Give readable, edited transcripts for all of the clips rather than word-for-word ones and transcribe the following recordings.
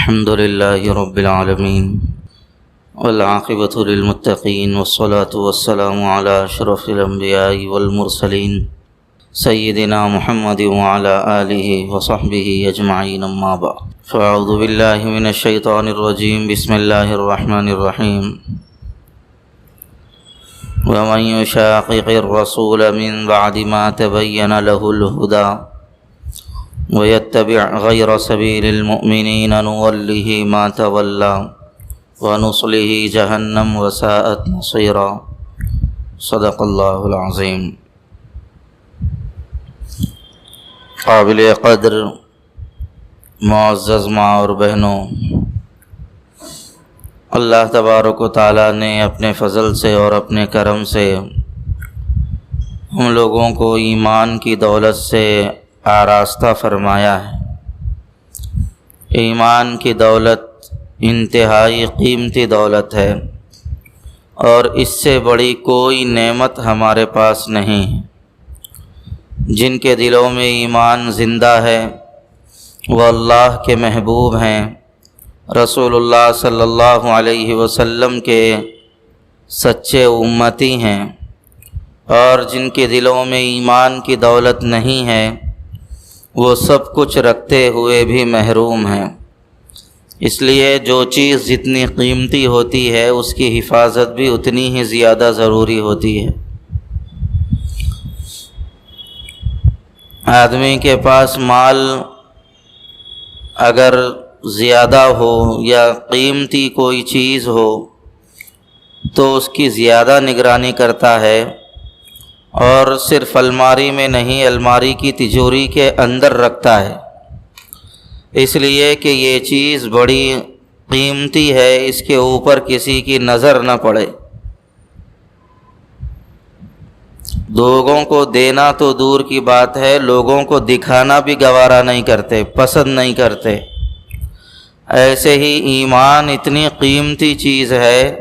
الحمد لله رب العالمين والعاقبة للمتقين والصلاة والسلام على أشرف الأنبياء والمرسلين سيدنا محمد وعلى آله وصحبه أجمعين أما بعد فأعوذ بالله من الشيطان الرجيم بسم الله الرحمن الرحيم ومن يشاقق الرسول من بعد ما تبين له الهدى ويتبع غير سبيل المؤمنين نوله ما تولى ونصله جهنم وساءت مصيرا صدق الله العظيم۔ قابل قدر معزز ماں اور بہنوں، اللہ تبارک و تعالیٰ نے اپنے فضل سے اور اپنے کرم سے ہم لوگوں کو ایمان کی دولت سے آراستہ فرمایا ہے۔ ایمان کی دولت انتہائی قیمتی دولت ہے اور اس سے بڑی کوئی نعمت ہمارے پاس نہیں ہے۔ جن کے دلوں میں ایمان زندہ ہے وہ اللہ کے محبوب ہیں، رسول اللہ صلی اللہ علیہ وسلم کے سچے امتی ہیں، اور جن کے دلوں میں ایمان کی دولت نہیں ہے وہ سب کچھ رکھتے ہوئے بھی محروم ہیں۔ اس لیے جو چیز جتنی قیمتی ہوتی ہے اس کی حفاظت بھی اتنی ہی زیادہ ضروری ہوتی ہے۔ آدمی کے پاس مال اگر زیادہ ہو یا قیمتی کوئی چیز ہو تو اس کی زیادہ نگرانی کرتا ہے، اور صرف الماری میں نہیں، الماری کی تجوری کے اندر رکھتا ہے، اس لیے کہ یہ چیز بڑی قیمتی ہے، اس کے اوپر کسی کی نظر نہ پڑے۔ لوگوں کو دینا تو دور کی بات ہے، لوگوں کو دکھانا بھی گوارا نہیں کرتے، پسند نہیں کرتے۔ ایسے ہی ایمان اتنی قیمتی چیز ہے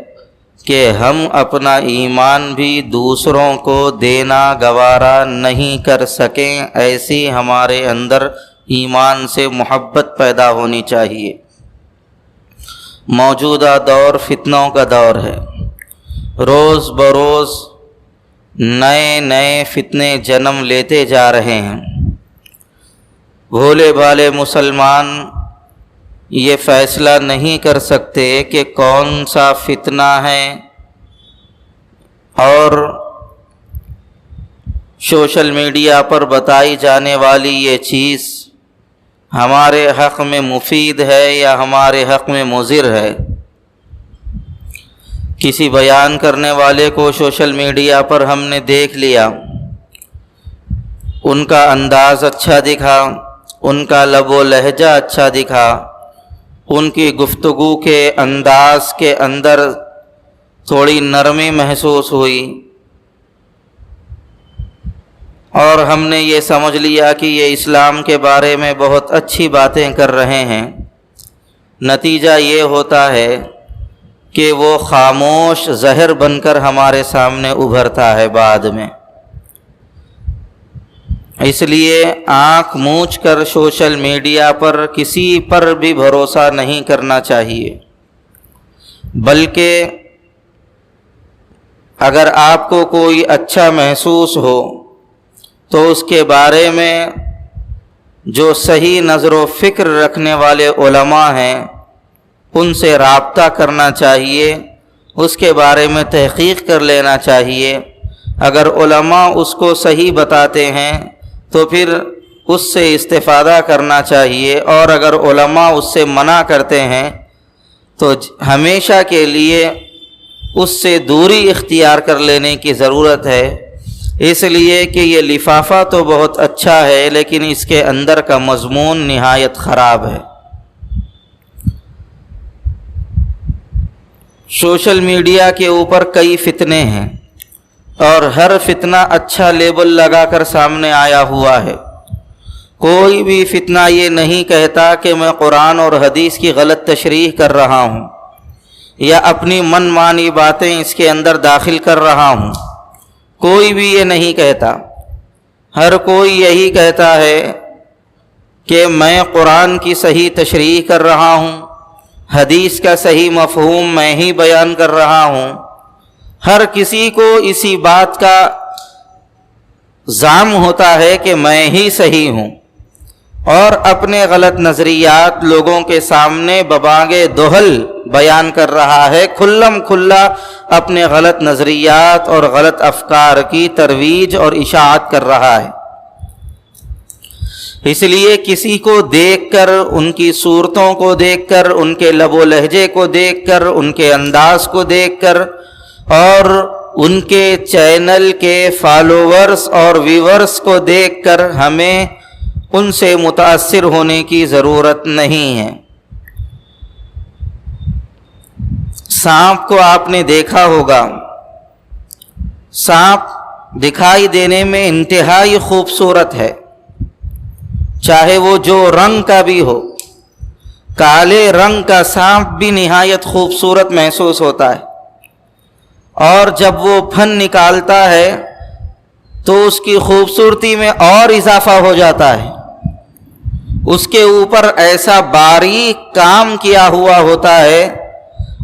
کہ ہم اپنا ایمان بھی دوسروں کو دینا گوارا نہیں کر سکیں، ایسی ہمارے اندر ایمان سے محبت پیدا ہونی چاہیے۔ موجودہ دور فتنوں کا دور ہے، روز بروز نئے نئے فتنے جنم لیتے جا رہے ہیں۔ بھولے بھالے مسلمان یہ فیصلہ نہیں کر سکتے کہ کون سا فتنہ ہے، اور سوشل میڈیا پر بتائی جانے والی یہ چیز ہمارے حق میں مفید ہے یا ہمارے حق میں مضر ہے۔ کسی بیان کرنے والے کو سوشل میڈیا پر ہم نے دیکھ لیا، ان کا انداز اچھا دکھا، ان کا لب و لہجہ اچھا دکھا، ان کی گفتگو کے انداز کے اندر تھوڑی نرمی محسوس ہوئی، اور ہم نے یہ سمجھ لیا کہ یہ اسلام کے بارے میں بہت اچھی باتیں کر رہے ہیں۔ نتیجہ یہ ہوتا ہے کہ وہ خاموش زہر بن کر ہمارے سامنے ابھرتا ہے بعد میں۔ اس لیے آنکھ موچ کر سوشل میڈیا پر کسی پر بھی بھروسہ نہیں کرنا چاہیے، بلکہ اگر آپ کو کوئی اچھا محسوس ہو تو اس کے بارے میں جو صحیح نظر و فکر رکھنے والے علماء ہیں ان سے رابطہ کرنا چاہیے، اس کے بارے میں تحقیق کر لینا چاہیے۔ اگر علماء اس کو صحیح بتاتے ہیں تو پھر اس سے استفادہ کرنا چاہیے، اور اگر علماء اس سے منع کرتے ہیں تو ہمیشہ کے لیے اس سے دوری اختیار کر لینے کی ضرورت ہے، اس لیے کہ یہ لفافہ تو بہت اچھا ہے لیکن اس کے اندر کا مضمون نہایت خراب ہے۔ سوشل میڈیا کے اوپر کئی فتنے ہیں، اور ہر فتنہ اچھا لیبل لگا کر سامنے آیا ہوا ہے۔ کوئی بھی فتنہ یہ نہیں کہتا کہ میں قرآن اور حدیث کی غلط تشریح کر رہا ہوں یا اپنی من مانی باتیں اس کے اندر داخل کر رہا ہوں، کوئی بھی یہ نہیں کہتا۔ ہر کوئی یہی کہتا ہے کہ میں قرآن کی صحیح تشریح کر رہا ہوں، حدیث کا صحیح مفہوم میں ہی بیان کر رہا ہوں، ہر کسی کو اسی بات کا زعم ہوتا ہے کہ میں ہی صحیح ہوں، اور اپنے غلط نظریات لوگوں کے سامنے ببانگ دہل بیان کر رہا ہے، کھلم کھلا اپنے غلط نظریات اور غلط افکار کی ترویج اور اشاعت کر رہا ہے۔ اس لیے کسی کو دیکھ کر، ان کی صورتوں کو دیکھ کر، ان کے لب و لہجے کو دیکھ کر، ان کے انداز کو دیکھ کر، اور ان کے چینل کے فالوورز اور ویورز کو دیکھ کر ہمیں ان سے متاثر ہونے کی ضرورت نہیں ہے۔ سانپ کو آپ نے دیکھا ہوگا، سانپ دکھائی دینے میں انتہائی خوبصورت ہے، چاہے وہ جو رنگ کا بھی ہو۔ کالے رنگ کا سانپ بھی نہایت خوبصورت محسوس ہوتا ہے، اور جب وہ پھن نکالتا ہے تو اس کی خوبصورتی میں اور اضافہ ہو جاتا ہے۔ اس کے اوپر ایسا باریک کام کیا ہوا ہوتا ہے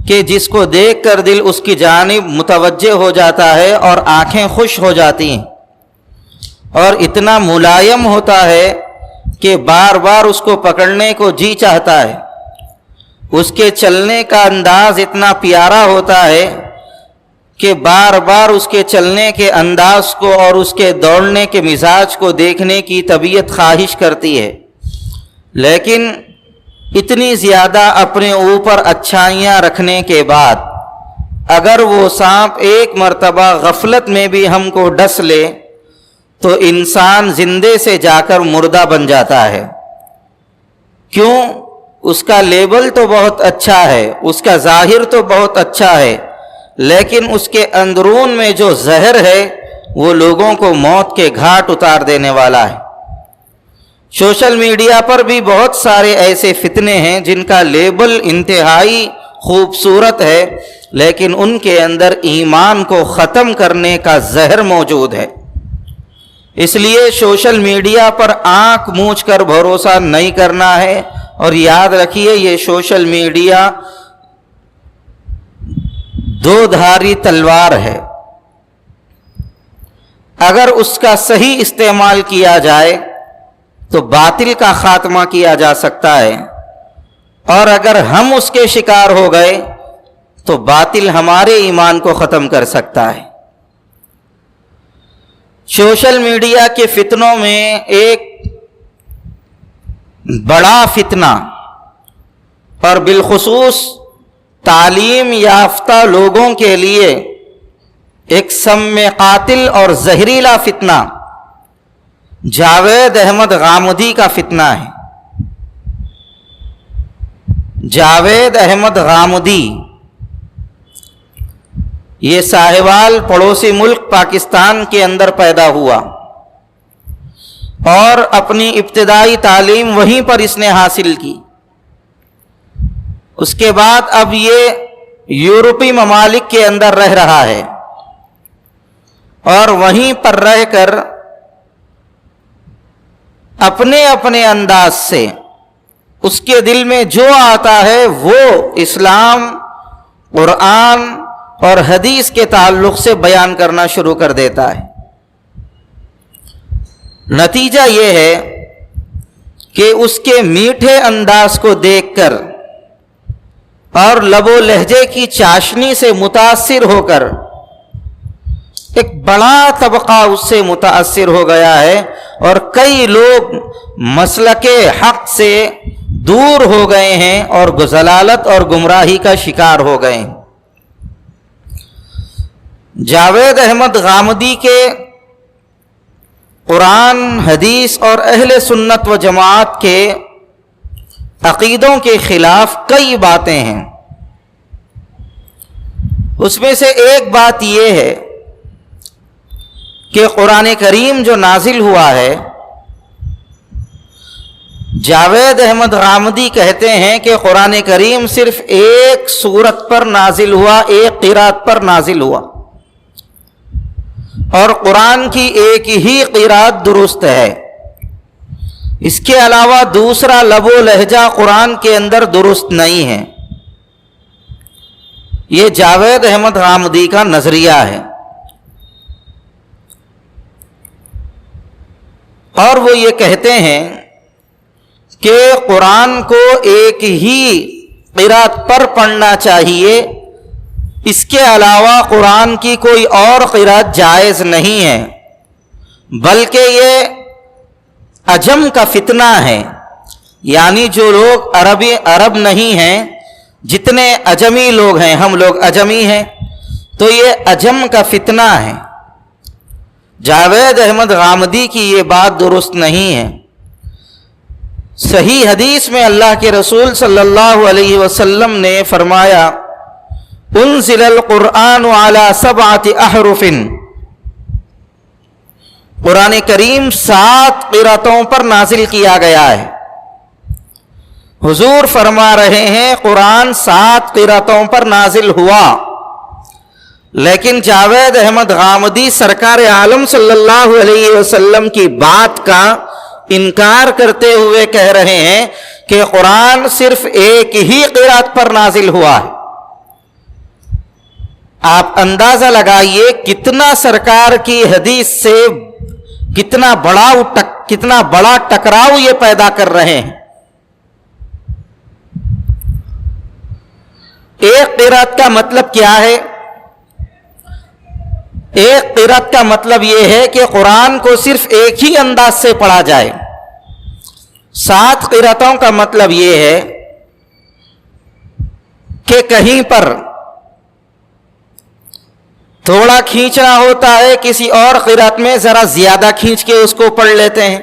کہ جس کو دیکھ کر دل اس کی جانب متوجہ ہو جاتا ہے اور آنکھیں خوش ہو جاتی ہیں، اور اتنا ملائم ہوتا ہے کہ بار بار اس کو پکڑنے کو جی چاہتا ہے۔ اس کے چلنے کا انداز اتنا پیارا ہوتا ہے کہ بار بار اس کے چلنے کے انداز کو اور اس کے دوڑنے کے مزاج کو دیکھنے کی طبیعت خواہش کرتی ہے، لیکن اتنی زیادہ اپنے اوپر اچھائیاں رکھنے کے بعد اگر وہ سانپ ایک مرتبہ غفلت میں بھی ہم کو ڈس لے تو انسان زندے سے جا کر مردہ بن جاتا ہے۔ کیوں؟ اس کا لیبل تو بہت اچھا ہے، اس کا ظاہر تو بہت اچھا ہے، لیکن اس کے اندرون میں جو زہر ہے وہ لوگوں کو موت کے گھاٹ اتار دینے والا ہے۔ سوشل میڈیا پر بھی بہت سارے ایسے فتنے ہیں جن کا لیبل انتہائی خوبصورت ہے، لیکن ان کے اندر ایمان کو ختم کرنے کا زہر موجود ہے۔ اس لیے سوشل میڈیا پر آنکھ موچھ کر بھروسہ نہیں کرنا ہے، اور یاد رکھیے یہ سوشل میڈیا دو دھاری تلوار ہے۔ اگر اس کا صحیح استعمال کیا جائے تو باطل کا خاتمہ کیا جا سکتا ہے، اور اگر ہم اس کے شکار ہو گئے تو باطل ہمارے ایمان کو ختم کر سکتا ہے۔ سوشل میڈیا کے فتنوں میں ایک بڑا فتنہ، اور بالخصوص تعلیم یافتہ لوگوں کے لیے ایک سم قاتل اور زہریلا فتنہ جاوید احمد غامدی کا فتنہ ہے۔ جاوید احمد غامدی یہ ساہیوال پڑوسی ملک پاکستان کے اندر پیدا ہوا، اور اپنی ابتدائی تعلیم وہیں پر اس نے حاصل کی۔ اس کے بعد اب یہ یورپی ممالک کے اندر رہ رہا ہے، اور وہیں پر رہ کر اپنے اپنے انداز سے اس کے دل میں جو آتا ہے وہ اسلام، قرآن اور حدیث کے تعلق سے بیان کرنا شروع کر دیتا ہے۔ نتیجہ یہ ہے کہ اس کے میٹھے انداز کو دیکھ کر اور لب و لہجے کی چاشنی سے متاثر ہو کر ایک بڑا طبقہ اس سے متاثر ہو گیا ہے، اور کئی لوگ مسلک حق سے دور ہو گئے ہیں اور ضلالت اور گمراہی کا شکار ہو گئے ہیں۔ جاوید احمد غامدی کے قرآن، حدیث اور اہل سنت و جماعت کے عقیدوں کے خلاف کئی باتیں ہیں۔ اس میں سے ایک بات یہ ہے کہ قرآن کریم جو نازل ہوا ہے، جاوید احمد غامدی کہتے ہیں کہ قرآن کریم صرف ایک سورت پر نازل ہوا، ایک قرات پر نازل ہوا، اور قرآن کی ایک ہی قرات درست ہے۔ اس کے علاوہ دوسرا لب و لہجہ قرآن کے اندر درست نہیں ہے۔ یہ جاوید احمد غامدی کا نظریہ ہے، اور وہ یہ کہتے ہیں کہ قرآن کو ایک ہی قرات پر پڑھنا چاہیے، اس کے علاوہ قرآن کی کوئی اور قرات جائز نہیں ہے، بلکہ یہ عجم کا فتنہ ہے، یعنی جو لوگ عرب نہیں ہیں، جتنے عجمی لوگ ہیں، ہم لوگ عجمی ہیں، تو یہ عجم کا فتنہ ہے۔ جاوید احمد غامدی کی یہ بات درست نہیں ہے۔ صحیح حدیث میں اللہ کے رسول صلی اللہ علیہ وسلم نے فرمایا، انزل القرآن علی 7 احرف، قرآن کریم 7 قراتوں پر نازل کیا گیا ہے۔ حضور فرما رہے ہیں قرآن 7 قراتوں پر نازل ہوا، لیکن جاوید احمد غامدی سرکار عالم صلی اللہ علیہ وسلم کی بات کا انکار کرتے ہوئے کہہ رہے ہیں کہ قرآن صرف ایک ہی قرات پر نازل ہوا ہے۔ آپ اندازہ لگائیے کتنا سرکار کی حدیث سے کتنا بڑا ٹکراؤ یہ پیدا کر رہے ہیں۔ ایک قرات کا مطلب کیا ہے؟ ایک قرات کا مطلب یہ ہے کہ قرآن کو صرف ایک ہی انداز سے پڑھا جائے۔ 7 قراتوں کا مطلب یہ ہے کہ کہیں پر تھوڑا کھینچنا ہوتا ہے، کسی اور قرات میں ذرا زیادہ کھینچ کے اس کو پڑھ لیتے ہیں،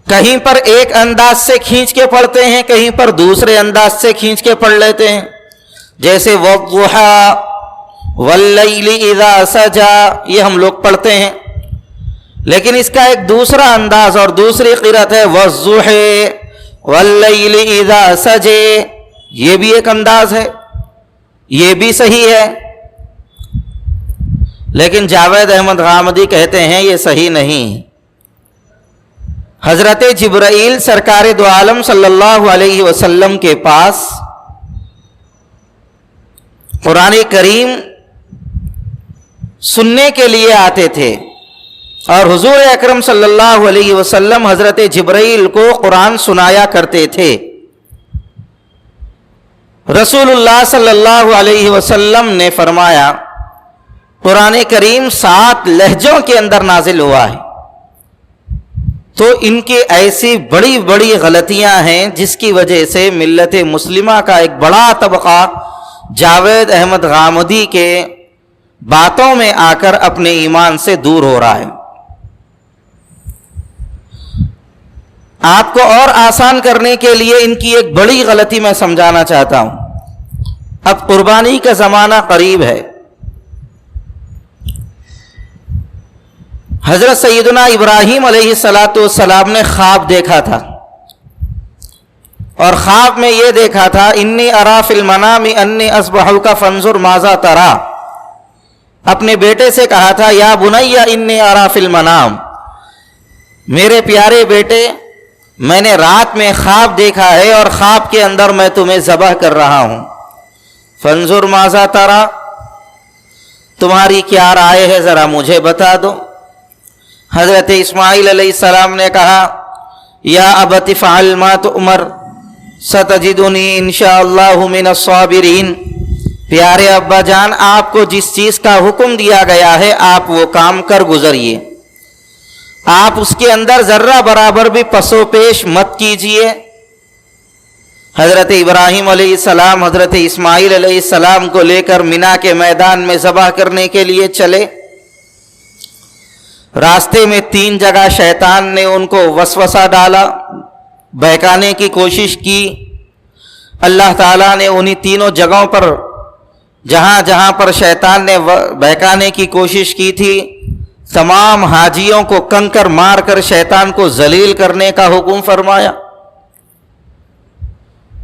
کہیں پر ایک انداز سے کھینچ کے پڑھتے ہیں، کہیں پر دوسرے انداز سے کھینچ کے پڑھ لیتے ہیں، جیسے وَالضُّحَىٰ وَاللَّيْلِ إِذَا سَجَىٰ یہ ہم لوگ پڑھتے ہیں۔ لیکن اس کا ایک دوسرا انداز اور دوسری قرات ہے وَالضُّحَىٰ وَاللَّيْلِ إِذَا سَجَىٰ، یہ بھی ایک انداز ہے، یہ بھی صحیح ہے، لیکن جاوید احمد غامدی کہتے ہیں یہ صحیح نہیں۔ حضرت جبرائیل سرکار دو عالم صلی اللہ علیہ وسلم کے پاس قرآن کریم سننے کے لیے آتے تھے، اور حضور اکرم صلی اللہ علیہ وسلم حضرت جبرائیل کو قرآن سنایا کرتے تھے۔ رسول اللہ صلی اللہ علیہ وسلم نے فرمایا قرآن کریم 7 لہجوں کے اندر نازل ہوا ہے، تو ان کی ایسی بڑی بڑی غلطیاں ہیں جس کی وجہ سے ملت مسلمہ کا ایک بڑا طبقہ جاوید احمد غامدی کے باتوں میں آ کر اپنے ایمان سے دور ہو رہا ہے۔ آپ کو اور آسان کرنے کے لیے ان کی ایک بڑی غلطی میں سمجھانا چاہتا ہوں۔ اب قربانی کا زمانہ قریب ہے۔ حضرت سیدنا ابراہیم علیہ السلام نے خواب دیکھا تھا، اور خواب میں یہ دیکھا تھا انی ارا فی المنام انی اذبحک فانظر ماذا ترى۔ اپنے بیٹے سے کہا تھا یا بنی انی ارا فی المنام، میرے پیارے بیٹے میں نے رات میں خواب دیکھا ہے اور خواب کے اندر میں تمہیں ذبح کر رہا ہوں۔ فانظر ماذا ترى، تمہاری کیا رائے ہے ذرا مجھے بتا دو۔ حضرت اسماعیل علیہ السلام نے کہا یا ابت فعل ما تؤمر ستجدنی انشاءاللہ من الصابرین، پیارے ابا جان آپ کو جس چیز کا حکم دیا گیا ہے آپ وہ کام کر گزریے، آپ اس کے اندر ذرہ برابر بھی پس و پیش مت کیجیے۔ حضرت ابراہیم علیہ السلام حضرت اسماعیل علیہ السلام کو لے کر مینا کے میدان میں ذبح کرنے کے لیے چلے۔ راستے میں 3 جگہ شیطان نے ان کو وسوسہ ڈالا، بہکانے کی کوشش کی۔ اللہ تعالیٰ نے انہی تینوں جگہوں پر جہاں جہاں پر شیطان نے بہکانے کی کوشش کی تھی، تمام حاجیوں کو کنکر مار کر شیطان کو ذلیل کرنے کا حکم فرمایا۔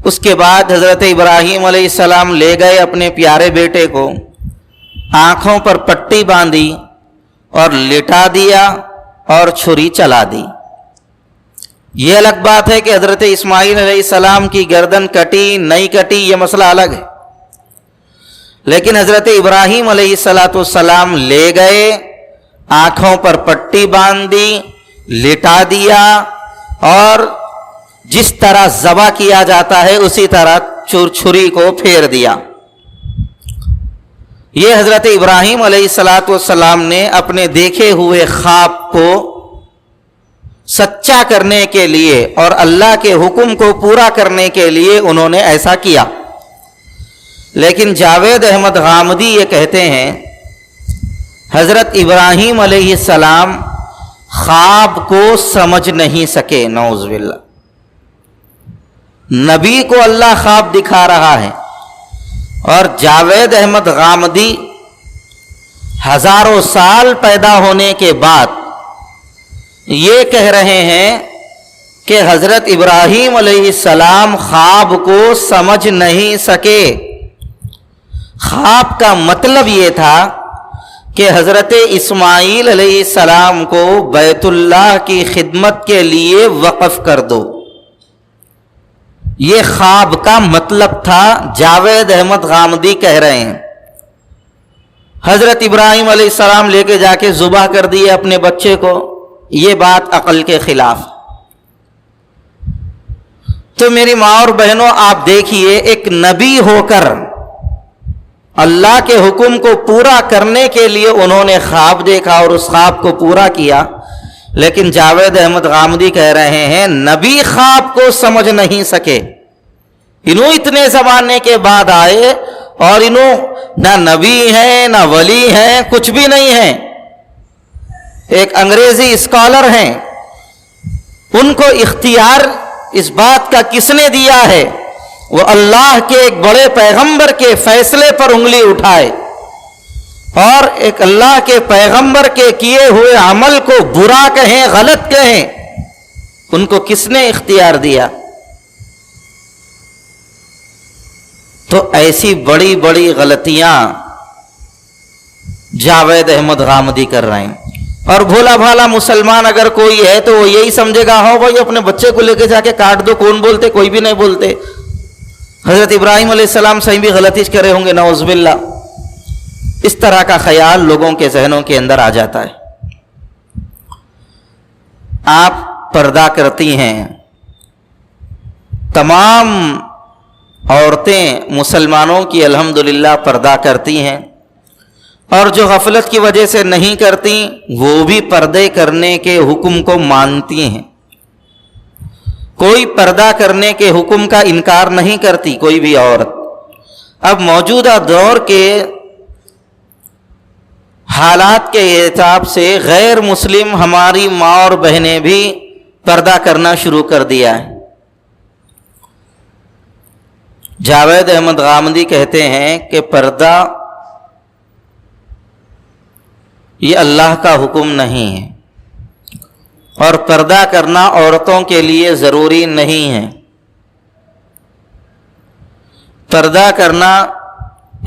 اس کے بعد حضرت ابراہیم علیہ السلام لے گئے اپنے پیارے بیٹے کو، آنکھوں پر پٹی باندھی اور لٹا دیا اور چھری چلا دی۔ یہ الگ بات ہے کہ حضرت اسماعیل علیہ السلام کی گردن کٹی نہیں کٹی، یہ مسئلہ الگ ہے، لیکن حضرت ابراہیم علیہ السلام لے گئے، آنکھوں پر پٹی باندھ دی، لٹا دیا، اور جس طرح ذبح کیا جاتا ہے اسی طرح چھری کو پھیر دیا۔ یہ حضرت ابراہیم علیہ السلام نے اپنے دیکھے ہوئے خواب کو سچا کرنے کے لیے اور اللہ کے حکم کو پورا کرنے کے لیے انہوں نے ایسا کیا۔ لیکن جاوید احمد غامدی یہ کہتے ہیں حضرت ابراہیم علیہ السلام خواب کو سمجھ نہیں سکے، نعوذ باللہ۔ نبی کو اللہ خواب دکھا رہا ہے، اور جاوید احمد غامدی ہزاروں سال پیدا ہونے کے بعد یہ کہہ رہے ہیں کہ حضرت ابراہیم علیہ السلام خواب کو سمجھ نہیں سکے۔ خواب کا مطلب یہ تھا کہ حضرت اسماعیل علیہ السلام کو بیت اللہ کی خدمت کے لیے وقف کر دو، یہ خواب کا مطلب تھا۔ جاوید احمد غامدی کہہ رہے ہیں حضرت ابراہیم علیہ السلام لے کے جا کے ذبح کر دیے اپنے بچے کو، یہ بات عقل کے خلاف۔ تو میری ماں اور بہنوں، آپ دیکھیے، ایک نبی ہو کر اللہ کے حکم کو پورا کرنے کے لیے انہوں نے خواب دیکھا اور اس خواب کو پورا کیا، لیکن جاوید احمد غامدی کہہ رہے ہیں نبی خواب کو سمجھ نہیں سکے۔ انہوں اتنے زمانے کے بعد آئے اور انہوں نہ نبی ہیں نہ ولی ہیں، کچھ بھی نہیں ہیں، ایک انگریزی اسکالر ہیں۔ ان کو اختیار اس بات کا کس نے دیا ہے؟ وہ اللہ کے ایک بڑے پیغمبر کے فیصلے پر انگلی اٹھائے اور ایک اللہ کے پیغمبر کے کیے ہوئے عمل کو برا کہیں، غلط کہیں، ان کو کس نے اختیار دیا؟ تو ایسی بڑی بڑی غلطیاں جاوید احمد غامدی کر رہے ہیں۔ اور بھولا بھالا مسلمان اگر کوئی ہے تو وہ یہی سمجھے گا ہاں بھائی اپنے بچے کو لے کے جا کے کاٹ دو، کون بولتے؟ کوئی بھی نہیں بولتے۔ حضرت ابراہیم علیہ السلام صحیح بھی غلطی کرے ہوں گے، نعوذ باللہ۔ اس طرح کا خیال لوگوں کے ذہنوں کے اندر آ جاتا ہے۔ آپ پردہ کرتی ہیں، تمام عورتیں مسلمانوں کی الحمدللہ پردہ کرتی ہیں، اور جو غفلت کی وجہ سے نہیں کرتی وہ بھی پردے کرنے کے حکم کو مانتی ہیں۔ کوئی پردہ کرنے کے حکم کا انکار نہیں کرتی کوئی بھی عورت۔ اب موجودہ دور کے حالات کے اعتبار سے غیر مسلم ہماری ماں اور بہنیں بھی پردہ کرنا شروع کر دیا ہے۔ جاوید احمد غامدی کہتے ہیں کہ پردہ یہ اللہ کا حکم نہیں ہے، اور پردہ کرنا عورتوں کے لیے ضروری نہیں ہے۔ پردہ کرنا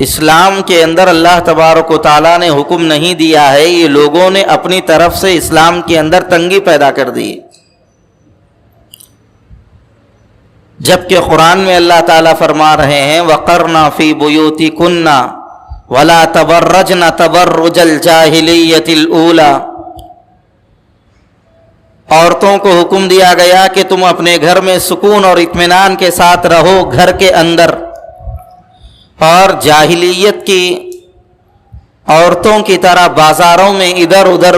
اسلام کے اندر اللہ تبارک و تعالیٰ نے حکم نہیں دیا ہے، یہ لوگوں نے اپنی طرف سے اسلام کے اندر تنگی پیدا کر دی، جبکہ قرآن میں اللہ تعالیٰ فرما رہے ہیں وَقَرْنَا فِي بُيُوتِكُنَّ وَلَا تَبَرَّجْنَ تَبَرُّجَ الْجَاهِلِيَّةِ الْأُولَى۔ عورتوں کو حکم دیا گیا کہ تم اپنے گھر میں سکون اور اطمینان کے ساتھ رہو گھر کے اندر، اور جاہلیت کی عورتوں کی طرح بازاروں میں ادھر ادھر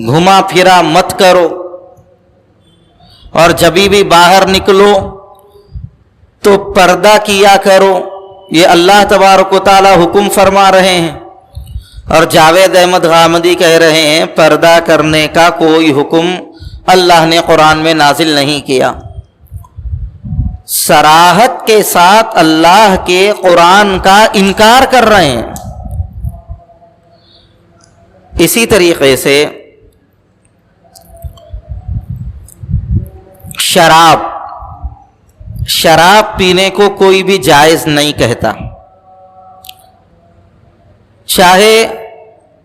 گھما پھرا مت کرو، اور جبھی بھی باہر نکلو تو پردہ کیا کرو، یہ اللہ تبارک و تعالی حکم فرما رہے ہیں۔ اور جاوید احمد غامدی کہہ رہے ہیں پردہ کرنے کا کوئی حکم اللہ نے قرآن میں نازل نہیں کیا۔ صراحت کے ساتھ اللہ کے قرآن کا انکار کر رہے ہیں۔ اسی طریقے سے شراب پینے کو کوئی بھی جائز نہیں کہتا، چاہے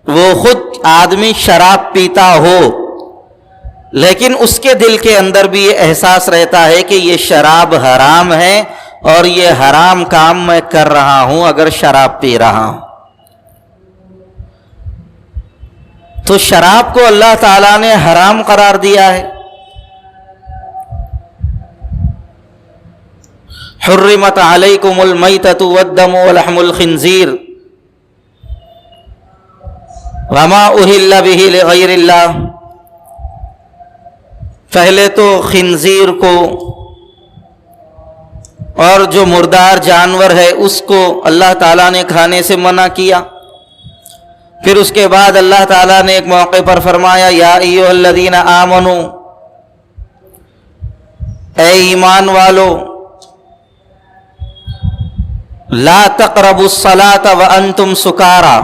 وہ خود آدمی شراب پیتا ہو، لیکن اس کے دل کے اندر بھی یہ احساس رہتا ہے کہ یہ شراب حرام ہے اور یہ حرام کام میں کر رہا ہوں اگر شراب پی رہا ہوں. تو شراب کو اللہ تعالیٰ نے حرام قرار دیا ہے. حرمت علیکم المیتۃ والدم ولحم الخنزیر وما اہل بہ لغیر اللہ. پہلے تو خنزیر کو اور جو مردار جانور ہے اس کو اللہ تعالیٰ نے کھانے سے منع کیا. پھر اس کے بعد اللہ تعالیٰ نے ایک موقع پر فرمایا یا ایھا الذین آمنو، اے ایمان والو، لا تقربوا الصلاۃ وانتم سکارا.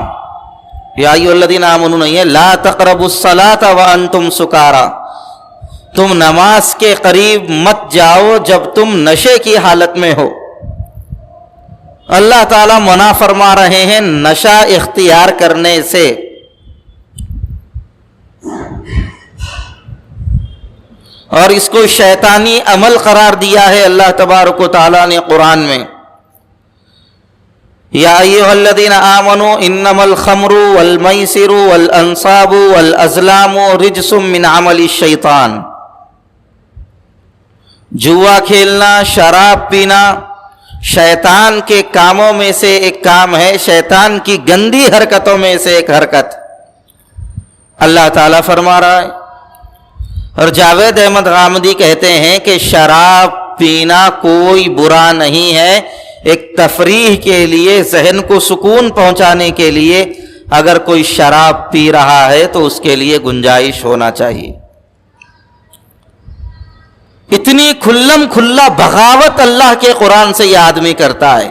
یا ایھا الذین آمنو نہیں ہے، لا تقربوا الصلاۃ وانتم سکارا. تم نماز کے قریب مت جاؤ جب تم نشے کی حالت میں ہو. اللہ تعالیٰ منع فرما رہے ہیں نشہ اختیار کرنے سے. اور اس کو شیطانی عمل قرار دیا ہے اللہ تبارک و تعالیٰ نے قرآن میں. یا ایھا الذین آمنوا انما الخمر والمیسر والانصاب والازلام رجس من عمل الشیطان. جوا کھیلنا، شراب پینا شیطان کے کاموں میں سے ایک کام ہے، شیطان کی گندی حرکتوں میں سے ایک حرکت اللہ تعالیٰ فرما رہا ہے. اور جاوید احمد غامدی کہتے ہیں کہ شراب پینا کوئی برا نہیں ہے، ایک تفریح کے لیے، ذہن کو سکون پہنچانے کے لیے اگر کوئی شراب پی رہا ہے تو اس کے لیے گنجائش ہونا چاہیے. اتنی کھلم کھلا بغاوت اللہ کے قرآن سے یہ آدمی کرتا ہے.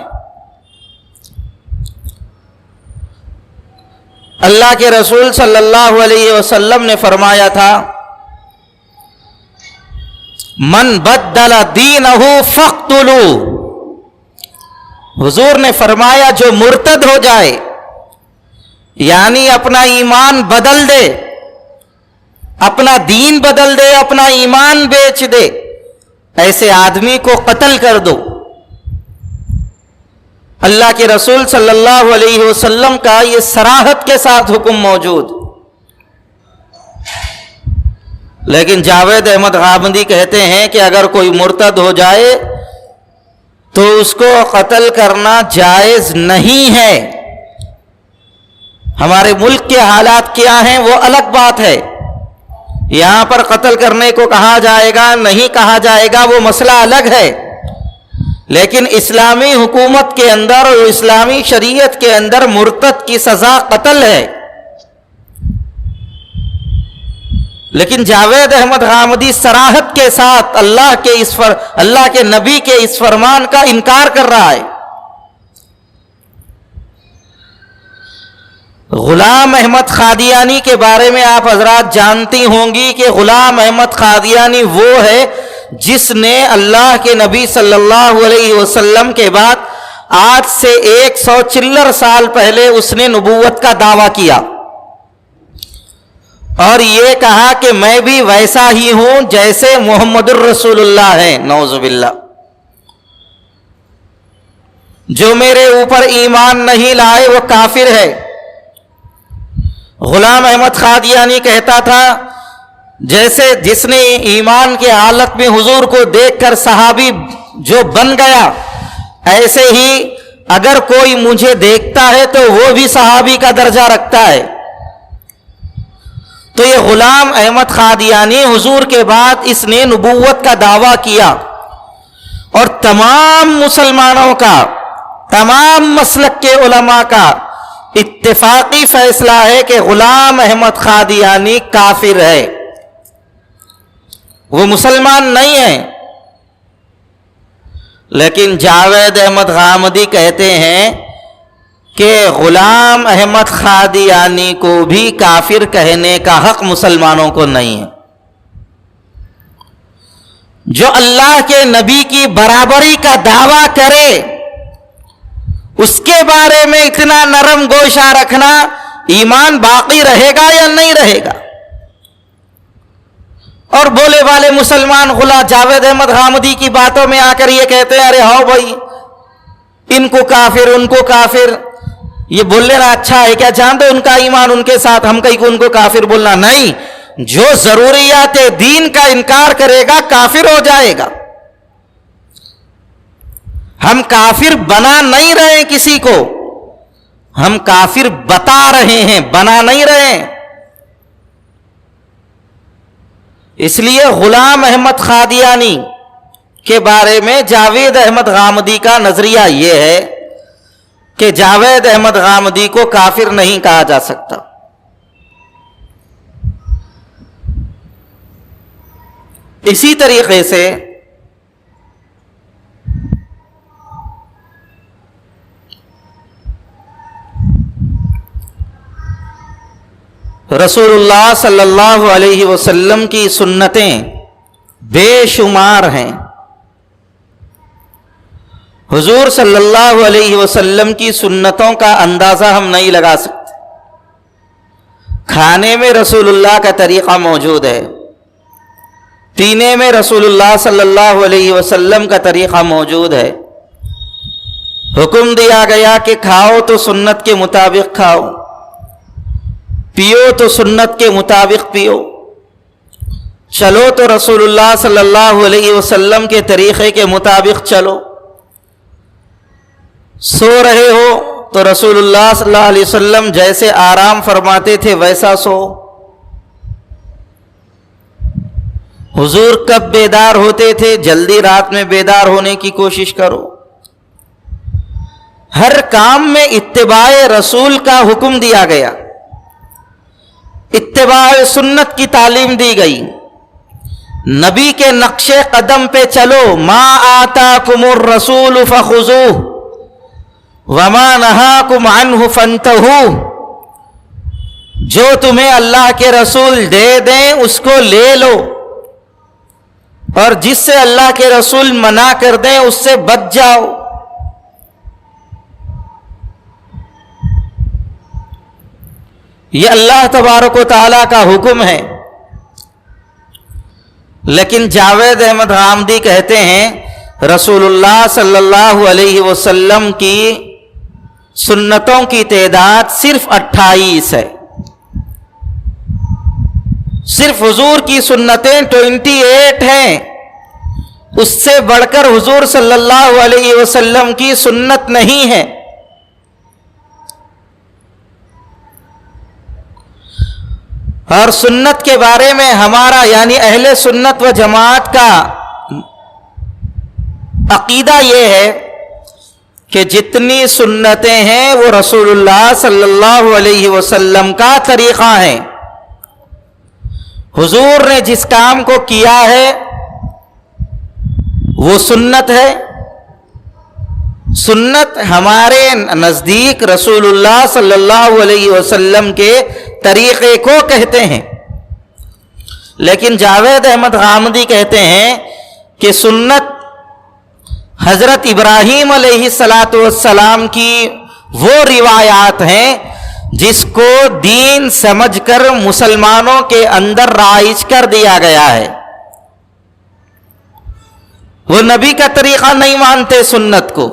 اللہ کے رسول صلی اللہ علیہ وسلم نے فرمایا تھا من بدل دینہ فاقتلوہ. حضور نے فرمایا جو مرتد ہو جائے، یعنی اپنا ایمان بدل دے، اپنا دین بدل دے، اپنا ایمان بیچ دے، ایسے آدمی کو قتل کر دو. اللہ کے رسول صلی اللہ علیہ وسلم کا یہ صراحت کے ساتھ حکم موجود. لیکن جاوید احمد غامدی کہتے ہیں کہ اگر کوئی مرتد ہو جائے تو اس کو قتل کرنا جائز نہیں ہے. ہمارے ملک کے حالات کیا ہیں وہ الگ بات ہے. یہاں پر قتل کرنے کو کہا جائے گا نہیں کہا جائے گا وہ مسئلہ الگ ہے. لیکن اسلامی حکومت کے اندر اور اسلامی شریعت کے اندر مرتد کی سزا قتل ہے. لیکن جاوید احمد غامدی صراحت کے ساتھ اللہ کے نبی کے اس فرمان کا انکار کر رہا ہے. غلام احمد قادیانی کے بارے میں آپ حضرات جانتی ہوں گی کہ غلام احمد قادیانی وہ ہے جس نے اللہ کے نبی صلی اللہ علیہ وسلم کے بعد آج سے 100 سال پہلے اس نے نبوت کا دعویٰ کیا اور یہ کہا کہ میں بھی ویسا ہی ہوں جیسے محمد الرسول اللہ ہیں. نعوذ باللہ. جو میرے اوپر ایمان نہیں لائے وہ کافر ہے. غلام احمد قادیانی کہتا تھا جیسے جس نے ایمان کے حالت میں حضور کو دیکھ کر صحابی جو بن گیا، ایسے ہی اگر کوئی مجھے دیکھتا ہے تو وہ بھی صحابی کا درجہ رکھتا ہے. تو یہ غلام احمد قادیانی حضور کے بعد اس نے نبوت کا دعویٰ کیا اور تمام مسلمانوں کا، تمام مسلک کے علماء کا اتفاقی فیصلہ ہے کہ غلام احمد قادیانی کافر ہے، وہ مسلمان نہیں ہے. لیکن جاوید احمد غامدی کہتے ہیں کہ غلام احمد قادیانی کو بھی کافر کہنے کا حق مسلمانوں کو نہیں ہے. جو اللہ کے نبی کی برابری کا دعویٰ کرے اس کے بارے میں اتنا نرم گوشہ رکھنا، ایمان باقی رہے گا یا نہیں رہے گا؟ اور بولے والے مسلمان غلام جاوید احمد غامدی کی باتوں میں آ کر یہ کہتے ہیں ارے ہاؤ بھائی ان کو کافر ان کو کافر، یہ بول لینا اچھا ہے کیا؟ جان دو ان کا ایمان ان کے ساتھ، ہم کہیں ان کو کافر بولنا نہیں. جو ضروریات دین کا انکار کرے گا کافر ہو جائے گا. ہم کافر بنا نہیں رہے کسی کو، ہم کافر بتا رہے ہیں، بنا نہیں رہے. اس لیے غلام احمد قادیانی کے بارے میں جاوید احمد غامدی کا نظریہ یہ ہے کہ جاوید احمد غامدی کو کافر نہیں کہا جا سکتا. اسی طریقے سے رسول اللہ صلی اللہ علیہ وسلم کی سنتیں بے شمار ہیں. حضور صلی اللہ علیہ وسلم کی سنتوں کا اندازہ ہم نہیں لگا سکتے. کھانے میں رسول اللہ کا طریقہ موجود ہے، پینے میں رسول اللہ صلی اللہ علیہ وسلم کا طریقہ موجود ہے. حکم دیا گیا کہ کھاؤ تو سنت کے مطابق کھاؤ، پیو تو سنت کے مطابق پیو، چلو تو رسول اللہ صلی اللہ علیہ وسلم کے طریقے کے مطابق چلو. سو رہے ہو تو رسول اللہ صلی اللہ علیہ وسلم جیسے آرام فرماتے تھے ویسا سو. حضور کب بیدار ہوتے تھے؟ جلدی رات میں بیدار ہونے کی کوشش کرو. ہر کام میں اتباع رسول کا حکم دیا گیا، اتباع سنت کی تعلیم دی گئی. نبی کے نقش قدم پہ چلو. ما آتاکم الرسول فخذوہ وما نہاکم عنہ فانتہوا. جو تمہیں اللہ کے رسول دے دیں اس کو لے لو، اور جس سے اللہ کے رسول منع کر دیں اس سے بچ جاؤ. یہ اللہ تبارک و تعالیٰ کا حکم ہے. لیکن جاوید احمد غامدی کہتے ہیں رسول اللہ صلی اللہ علیہ وسلم کی سنتوں کی تعداد صرف 28 ہے. صرف حضور کی سنتیں 28 ہیں. اس سے بڑھ کر حضور صلی اللہ علیہ وسلم کی سنت نہیں ہے. اور سنت کے بارے میں ہمارا یعنی اہل سنت و جماعت کا عقیدہ یہ ہے کہ جتنی سنتیں ہیں وہ رسول اللہ صلی اللہ علیہ وسلم کا طریقہ ہے. حضور نے جس کام کو کیا ہے وہ سنت ہے. سنت ہمارے نزدیک رسول اللہ صلی اللہ علیہ وسلم کے طریقے کو کہتے ہیں. لیکن جاوید احمد غامدی کہتے ہیں کہ سنت حضرت ابراہیم علیہ السلام کی وہ روایات ہیں جس کو دین سمجھ کر مسلمانوں کے اندر رائج کر دیا گیا ہے. وہ نبی کا طریقہ نہیں مانتے سنت کو.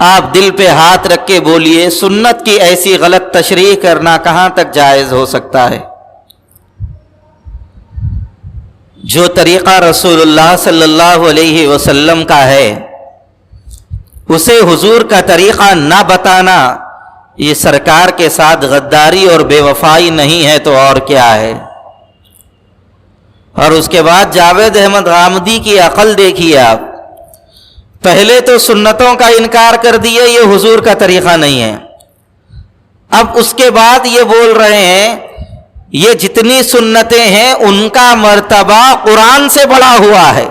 آپ دل پہ ہاتھ رکھ کے بولیے سنت کی ایسی غلط تشریح کرنا کہاں تک جائز ہو سکتا ہے؟ جو طریقہ رسول اللہ صلی اللہ علیہ وسلم کا ہے اسے حضور کا طریقہ نہ بتانا یہ سرکار کے ساتھ غداری اور بے وفائی نہیں ہے تو اور کیا ہے؟ اور اس کے بعد جاوید احمد غامدی کی عقل دیکھیے آپ. پہلے تو سنتوں کا انکار کر دیے یہ حضور کا طریقہ نہیں ہے. اب اس کے بعد یہ بول رہے ہیں یہ جتنی سنتیں ہیں ان کا مرتبہ قرآن سے بڑا ہوا ہے.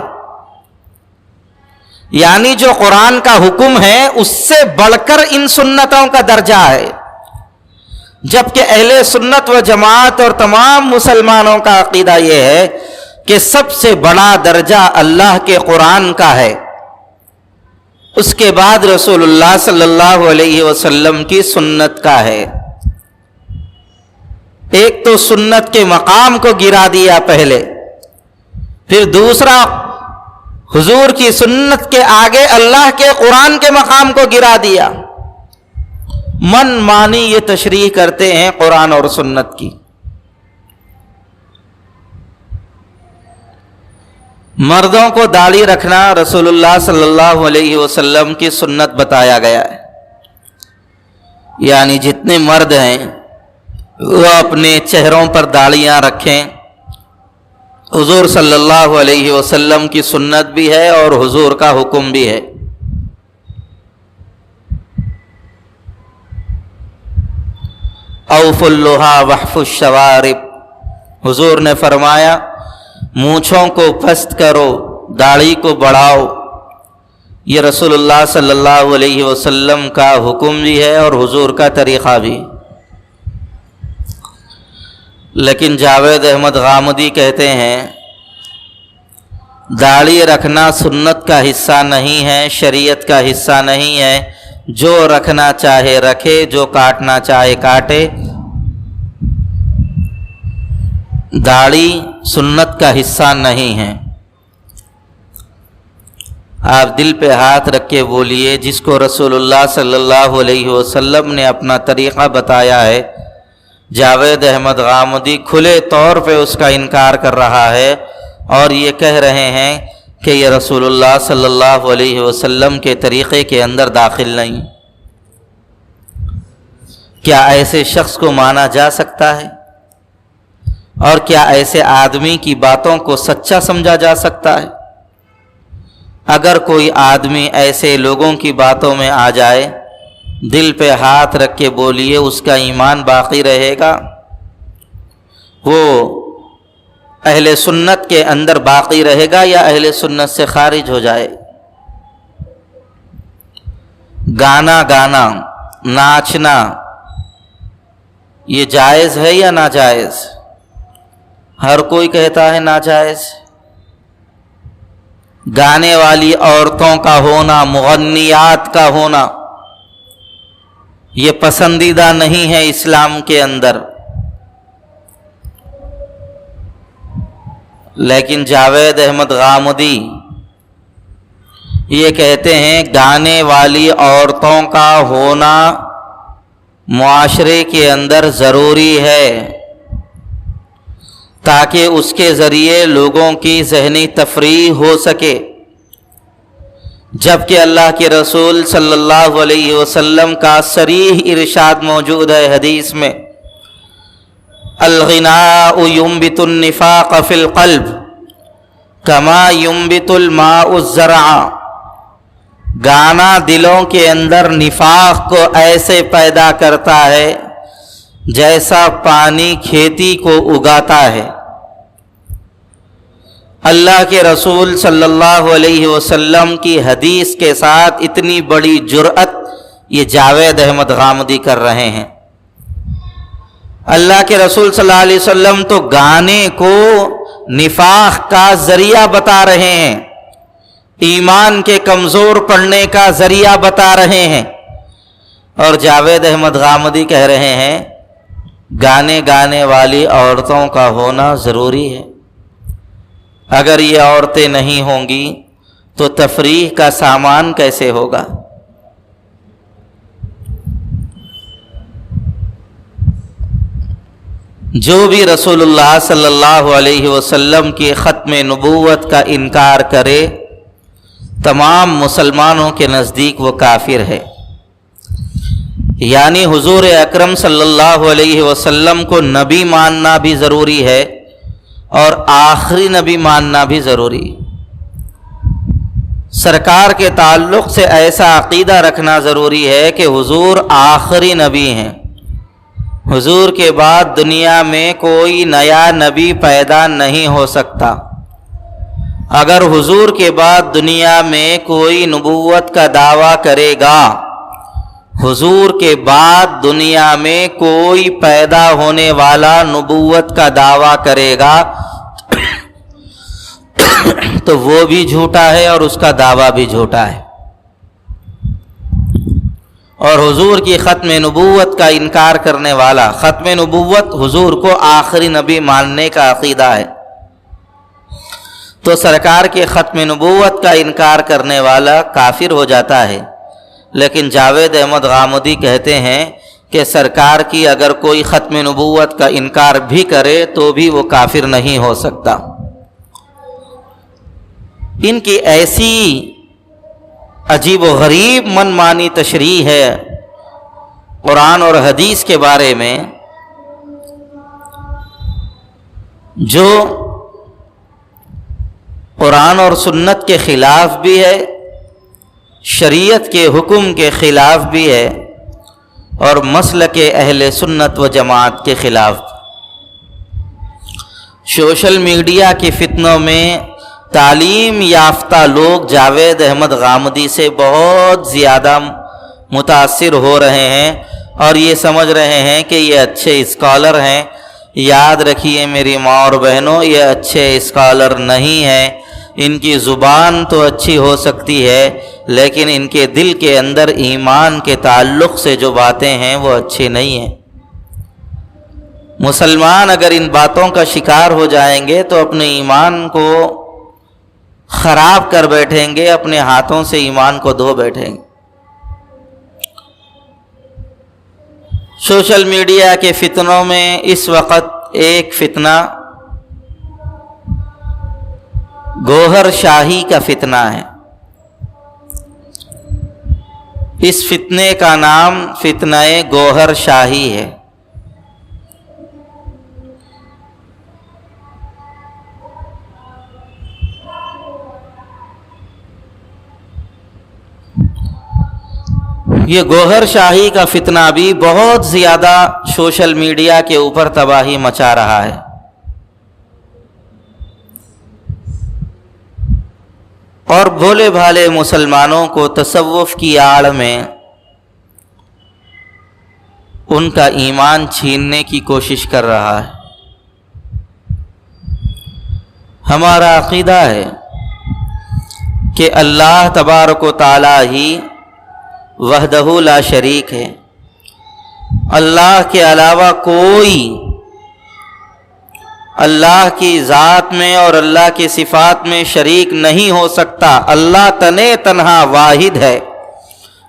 یعنی جو قرآن کا حکم ہے اس سے بڑھ کر ان سنتوں کا درجہ ہے. جبکہ اہل سنت و جماعت اور تمام مسلمانوں کا عقیدہ یہ ہے کہ سب سے بڑا درجہ اللہ کے قرآن کا ہے، اس کے بعد رسول اللہ صلی اللہ علیہ وسلم کی سنت کا ہے. ایک تو سنت کے مقام کو گرا دیا پہلے، پھر دوسرا حضور کی سنت کے آگے اللہ کے قرآن کے مقام کو گرا دیا۔ من مانی یہ تشریح کرتے ہیں قرآن اور سنت کی۔ مردوں کو داڑھی رکھنا رسول اللہ صلی اللہ علیہ وسلم کی سنت بتایا گیا ہے، یعنی جتنے مرد ہیں وہ اپنے چہروں پر داڑھیاں رکھیں۔ حضور صلی اللہ علیہ وسلم کی سنت بھی ہے اور حضور کا حکم بھی ہے۔ اوفوا اللحی واحفوا الشوارب، حضور نے فرمایا مونچھوں کو پست کرو، داڑھی کو بڑھاؤ۔ یہ رسول اللہ صلی اللہ علیہ وسلم کا حکم بھی ہے اور حضور کا طریقہ بھی۔ لیکن جاوید احمد غامدی کہتے ہیں داڑھی رکھنا سنت کا حصہ نہیں ہے، شریعت کا حصہ نہیں ہے، جو رکھنا چاہے رکھے، جو کاٹنا چاہے کاٹے۔ داڑھی سنت کا حصہ نہیں ہے۔ آپ دل پہ ہاتھ رکھ کے بولیے، جس کو رسول اللہ صلی اللہ علیہ وسلم نے اپنا طریقہ بتایا ہے، جاوید احمد غامدی کھلے طور پہ اس کا انکار کر رہا ہے اور یہ کہہ رہے ہیں کہ یہ رسول اللہ صلی اللہ علیہ وسلم کے طریقے کے اندر داخل نہیں۔ کیا ایسے شخص کو مانا جا سکتا ہے؟ اور کیا ایسے آدمی کی باتوں کو سچا سمجھا جا سکتا ہے؟ اگر کوئی آدمی ایسے لوگوں کی باتوں میں آ جائے، دل پہ ہاتھ رکھ کے بولیے اس کا ایمان باقی رہے گا؟ وہ اہل سنت کے اندر باقی رہے گا یا اہل سنت سے خارج ہو جائے؟ گانا گانا، ناچنا، یہ جائز ہے یا ناجائز؟ ہر کوئی کہتا ہے ناجائز۔ گانے والی عورتوں کا ہونا، مغنیات کا ہونا، یہ پسندیدہ نہیں ہے اسلام کے اندر۔ لیکن جاوید احمد غامدی یہ کہتے ہیں گانے والی عورتوں کا ہونا معاشرے کے اندر ضروری ہے تاکہ اس کے ذریعے لوگوں کی ذہنی تفریح ہو سکے، جبکہ اللہ کے رسول صلی اللہ علیہ وسلم کا صریح ارشاد موجود ہے حدیث میں، الغناء ينبت النفاق فی القلب کما ينبت الماء الزرع، گانا دلوں کے اندر نفاق کو ایسے پیدا کرتا ہے جیسا پانی کھیتی کو اگاتا ہے۔ اللہ کے رسول صلی اللہ علیہ وسلم کی حدیث کے ساتھ اتنی بڑی جرأت یہ جاوید احمد غامدی کر رہے ہیں۔ اللہ کے رسول صلی اللہ علیہ وسلم تو گانے کو نفاق کا ذریعہ بتا رہے ہیں، ایمان کے کمزور پڑنے کا ذریعہ بتا رہے ہیں، اور جاوید احمد غامدی کہہ رہے ہیں گانے گانے والی عورتوں کا ہونا ضروری ہے۔ اگر یہ عورتیں نہیں ہوں گی تو تفریح کا سامان کیسے ہوگا؟ جو بھی رسول اللہ صلی اللہ علیہ وسلم کی ختم نبوت کا انکار کرے تمام مسلمانوں کے نزدیک وہ کافر ہے۔ یعنی حضور اکرم صلی اللہ علیہ وسلم کو نبی ماننا بھی ضروری ہے اور آخری نبی ماننا بھی ضروری۔ سرکار کے تعلق سے ایسا عقیدہ رکھنا ضروری ہے کہ حضور آخری نبی ہیں، حضور کے بعد دنیا میں کوئی نیا نبی پیدا نہیں ہو سکتا۔ اگر حضور کے بعد دنیا میں کوئی نبوت کا دعویٰ کرے گا، حضور کے بعد دنیا میں کوئی پیدا ہونے والا نبوت کا دعویٰ کرے گا تو وہ بھی جھوٹا ہے اور اس کا دعویٰ بھی جھوٹا ہے۔ اور حضور کی ختم نبوت کا انکار کرنے والا، ختم نبوت حضور کو آخری نبی ماننے کا عقیدہ ہے، تو سرکار کے ختم نبوت کا انکار کرنے والا کافر ہو جاتا ہے۔ لیکن جاوید احمد غامدی کہتے ہیں کہ سرکار کی اگر کوئی ختم نبوت کا انکار بھی کرے تو بھی وہ کافر نہیں ہو سکتا۔ ان کی ایسی عجیب و غریب من مانی تشریح ہے قرآن اور حدیث کے بارے میں، جو قرآن اور سنت کے خلاف بھی ہے، شریعت کے حکم کے خلاف بھی ہے، اور مسلک اہل سنت و جماعت کے خلاف۔ سوشل میڈیا کے فتنوں میں تعلیم یافتہ لوگ جاوید احمد غامدی سے بہت زیادہ متاثر ہو رہے ہیں اور یہ سمجھ رہے ہیں کہ یہ اچھے اسکالر ہیں۔ یاد رکھیے میری ماں اور بہنوں، یہ اچھے اسکالر نہیں ہیں۔ ان کی زبان تو اچھی ہو سکتی ہے لیکن ان کے دل کے اندر ایمان کے تعلق سے جو باتیں ہیں وہ اچھی نہیں ہیں۔ مسلمان اگر ان باتوں کا شکار ہو جائیں گے تو اپنے ایمان کو خراب کر بیٹھیں گے، اپنے ہاتھوں سے ایمان کو دھو بیٹھیں گے۔ سوشل میڈیا کے فتنوں میں اس وقت ایک فتنہ گوہر شاہی کا فتنہ ہے۔ اس فتنے کا نام فتنہ گوہر شاہی ہے۔ یہ گوہر شاہی کا فتنہ بھی بہت زیادہ سوشل میڈیا کے اوپر تباہی مچا رہا ہے، اور بھولے بھالے مسلمانوں کو تصوف کی آڑ میں ان کا ایمان چھیننے کی کوشش کر رہا ہے۔ ہمارا عقیدہ ہے کہ اللہ تبارک و تعالی ہی وحدہ لا شریک ہے، اللہ کے علاوہ کوئی اللہ کی ذات میں اور اللہ کی صفات میں شریک نہیں ہو سکتا۔ اللہ تنہا واحد ہے،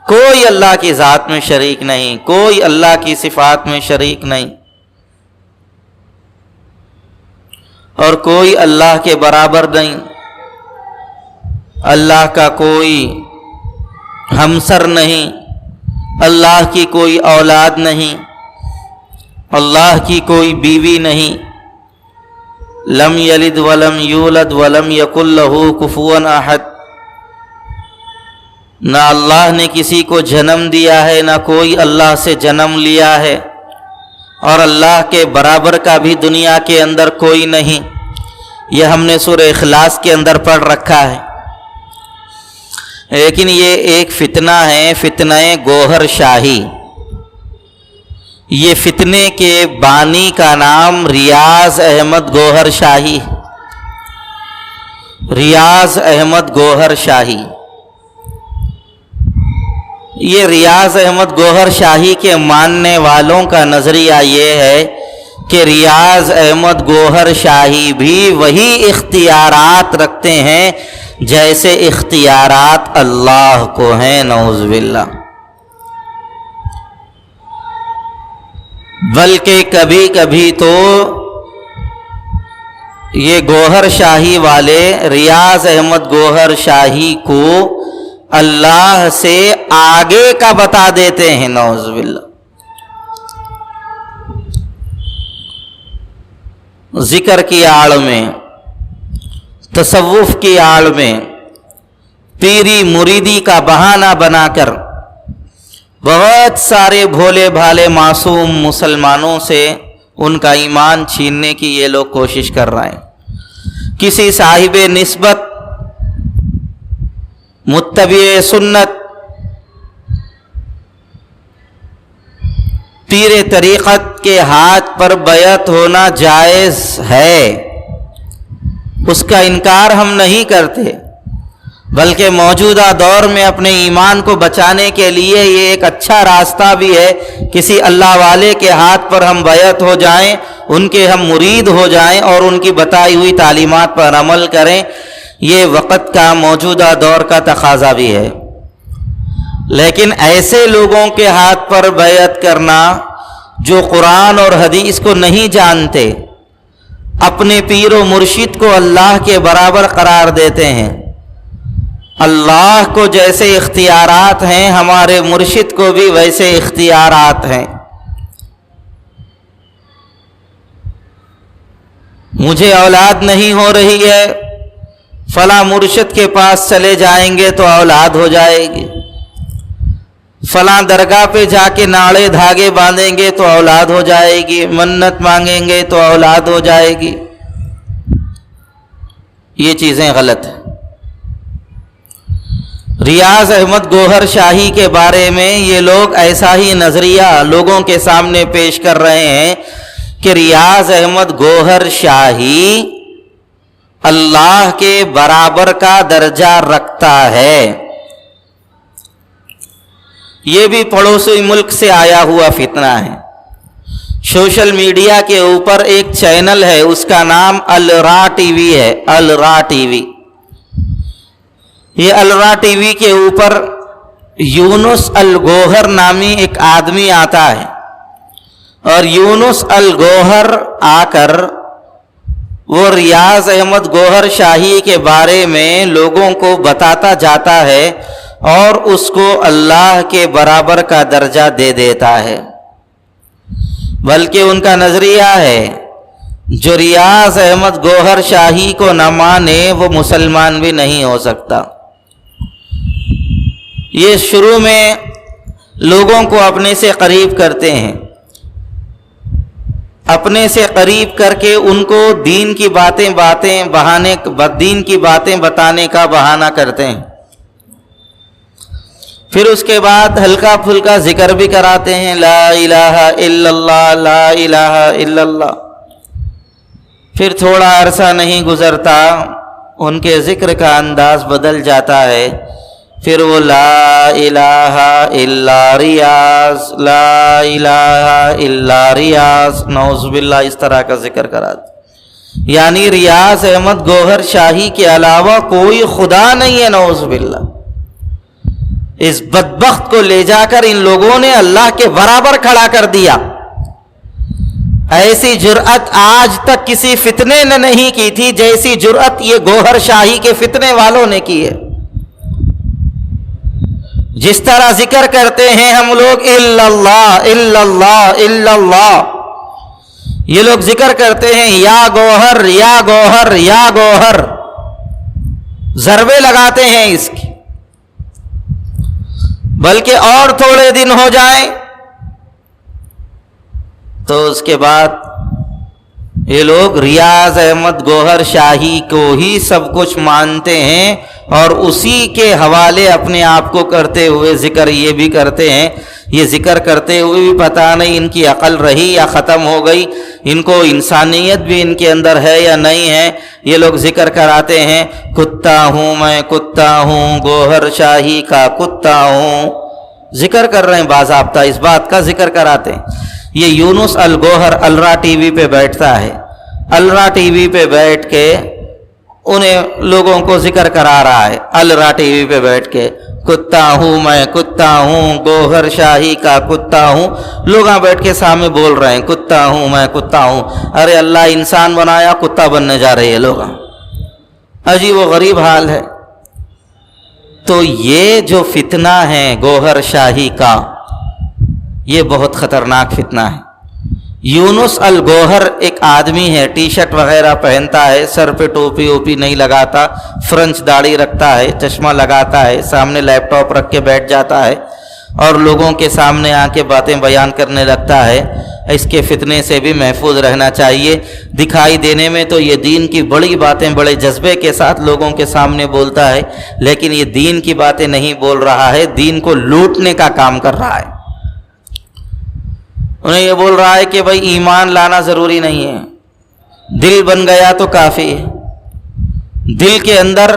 کوئی اللہ کی ذات میں شریک نہیں، کوئی اللہ کی صفات میں شریک نہیں، اور کوئی اللہ کے برابر نہیں۔ اللہ کا کوئی ہمسر نہیں، اللہ کی کوئی اولاد نہیں، اللہ کی کوئی بیوی نہیں۔ لم یلد ولم یولد ولم یکن لہ کفوا احد۔ نہ اللہ نے کسی کو جنم دیا ہے، نہ کوئی اللہ سے جنم لیا ہے، اور اللہ کے برابر کا بھی دنیا کے اندر کوئی نہیں۔ یہ ہم نے سورہ اخلاص کے اندر پڑھ رکھا ہے۔ لیکن یہ ایک فتنہ ہے، فتنہ گوہر شاہی۔ یہ فتنے کے بانی کا نام ریاض احمد گوہر شاہی، ریاض احمد گوہر شاہی۔ یہ ریاض احمد گوہر شاہی کے ماننے والوں کا نظریہ یہ ہے کہ ریاض احمد گوہر شاہی بھی وہی اختیارات رکھتے ہیں جیسے اختیارات اللہ کو ہیں، نعوذ باللہ۔ بلکہ کبھی کبھی تو یہ گوہر شاہی والے ریاض احمد گوہر شاہی کو اللہ سے آگے کا بتا دیتے ہیں، نعوذ باللہ۔ ذکر کی آڑ میں، تصوف کی آڑ میں، پیری مریدی کا بہانہ بنا کر بہت سارے بھولے بھالے معصوم مسلمانوں سے ان کا ایمان چھیننے کی یہ لوگ کوشش کر رہے ہیں۔ کسی صاحب نسبت، متبع سنت، پیر طریقت کے ہاتھ پر بیعت ہونا جائز ہے، اس کا انکار ہم نہیں کرتے، بلکہ موجودہ دور میں اپنے ایمان کو بچانے کے لیے یہ ایک اچھا راستہ بھی ہے، کسی اللہ والے کے ہاتھ پر ہم بیعت ہو جائیں، ان کے ہم مرید ہو جائیں اور ان کی بتائی ہوئی تعلیمات پر عمل کریں، یہ وقت کا موجودہ دور کا تقاضا بھی ہے۔ لیکن ایسے لوگوں کے ہاتھ پر بیعت کرنا جو قرآن اور حدیث کو نہیں جانتے، اپنے پیر و مرشد کو اللہ کے برابر قرار دیتے ہیں، اللہ کو جیسے اختیارات ہیں ہمارے مرشد کو بھی ویسے اختیارات ہیں، مجھے اولاد نہیں ہو رہی ہے، فلاں مرشد کے پاس چلے جائیں گے تو اولاد ہو جائے گی، فلاں درگاہ پہ جا کے ناڑے دھاگے باندھیں گے تو اولاد ہو جائے گی، منت مانگیں گے تو اولاد ہو جائے گی، یہ چیزیں غلط ہیں۔ ریاض احمد گوہر شاہی کے بارے میں یہ لوگ ایسا ہی نظریہ لوگوں کے سامنے پیش کر رہے ہیں کہ ریاض احمد گوہر شاہی اللہ کے برابر کا درجہ رکھتا ہے۔ یہ بھی پڑوسی ملک سے آیا ہوا فتنہ ہے۔ سوشل میڈیا کے اوپر ایک چینل ہے، اس کا نام الرا ٹی وی ہے، الرا ٹی وی۔ یہ الرا ٹی وی کے اوپر یونس الگوہر نامی ایک آدمی آتا ہے، اور یونس الگوہر آ کر وہ ریاض احمد گوہر شاہی کے بارے میں لوگوں کو بتاتا جاتا ہے اور اس کو اللہ کے برابر کا درجہ دے دیتا ہے۔ بلکہ ان کا نظریہ ہے جو ریاض احمد گوہر شاہی کو نہ مانے وہ مسلمان بھی نہیں ہو سکتا۔ یہ شروع میں لوگوں کو اپنے سے قریب کرتے ہیں، اپنے سے قریب کر کے ان کو دین کی باتیں بتانے کا بہانہ کرتے ہیں، پھر اس کے بعد ہلکا پھلکا ذکر بھی کراتے ہیں، لا الہ الا اللہ، لا الہ الا اللہ۔ پھر تھوڑا عرصہ نہیں گزرتا ان کے ذکر کا انداز بدل جاتا ہے، پھر وہ لا الہ الا ریاض، لا الہ الا ریاض، نعوذ باللہ، اس طرح کا ذکر کراتے، یعنی ریاض احمد گوہر شاہی کے علاوہ کوئی خدا نہیں ہے، نعوذ باللہ۔ اس بدبخت کو لے جا کر ان لوگوں نے اللہ کے برابر کھڑا کر دیا۔ ایسی جرأت آج تک کسی فتنے نے نہیں کی تھی جیسی جرأت یہ گوہر شاہی کے فتنے والوں نے کی ہے۔ جس طرح ذکر کرتے ہیں ہم لوگ الا اللہ الا اللہ الا اللہ، یہ لوگ ذکر کرتے ہیں یا گوہر یا گوہر یا گوہر، ضربے لگاتے ہیں اس کی۔ بلکہ اور تھوڑے دن ہو جائیں تو اس کے بعد یہ لوگ ریاض احمد گوہر شاہی کو ہی سب کچھ مانتے ہیں اور اسی کے حوالے اپنے آپ کو کرتے ہوئے ذکر یہ بھی کرتے ہیں۔ یہ ذکر کرتے ہوئے بھی پتہ نہیں ان کی عقل رہی یا ختم ہو گئی، ان کو انسانیت بھی ان کے اندر ہے یا نہیں ہے۔ یہ لوگ ذکر کراتے ہیں کتا ہوں میں، کتا ہوں، گوہر شاہی کا کتا ہوں، ذکر کر رہے ہیں، باضابطہ اس بات کا ذکر کراتے ہیں۔ یہ یونس الگوہر الرا ٹی وی پہ بیٹھتا ہے، الرا ٹی وی پہ بیٹھ کے انہیں لوگوں کو ذکر کرا رہا ہے، الرا ٹی وی پہ بیٹھ کے کتا ہوں میں، کتا ہوں، گوہر شاہی کا کتا ہوں۔ لوگ بیٹھ کے سامنے بول رہے ہیں کتا ہوں میں، کتا ہوں۔ ارے اللہ انسان بنایا، کتا بننے جا رہے ہیں لوگ، عجیب و غریب حال ہے۔ تو یہ جو فتنہ ہے گوہر شاہی کا، یہ بہت خطرناک فتنہ ہے۔ یونس الگوہر ایک آدمی ہے، ٹی شرٹ وغیرہ پہنتا ہے، سر پہ ٹوپی ووپی نہیں لگاتا، فرنچ داڑھی رکھتا ہے، چشمہ لگاتا ہے، سامنے لیپ ٹاپ رکھ کے بیٹھ جاتا ہے اور لوگوں کے سامنے آ کے باتیں بیان کرنے لگتا ہے۔ اس کے فتنے سے بھی محفوظ رہنا چاہیے۔ دکھائی دینے میں تو یہ دین کی بڑی باتیں بڑے جذبے کے ساتھ لوگوں کے سامنے بولتا ہے، لیکن یہ دین کی باتیں نہیں بول رہا ہے، دین کو لوٹنے کا کام کر رہا ہے۔ انہیں یہ بول رہا ہے کہ بھائی ایمان لانا ضروری نہیں ہے، دل بن گیا تو کافی ہے۔ دل کے اندر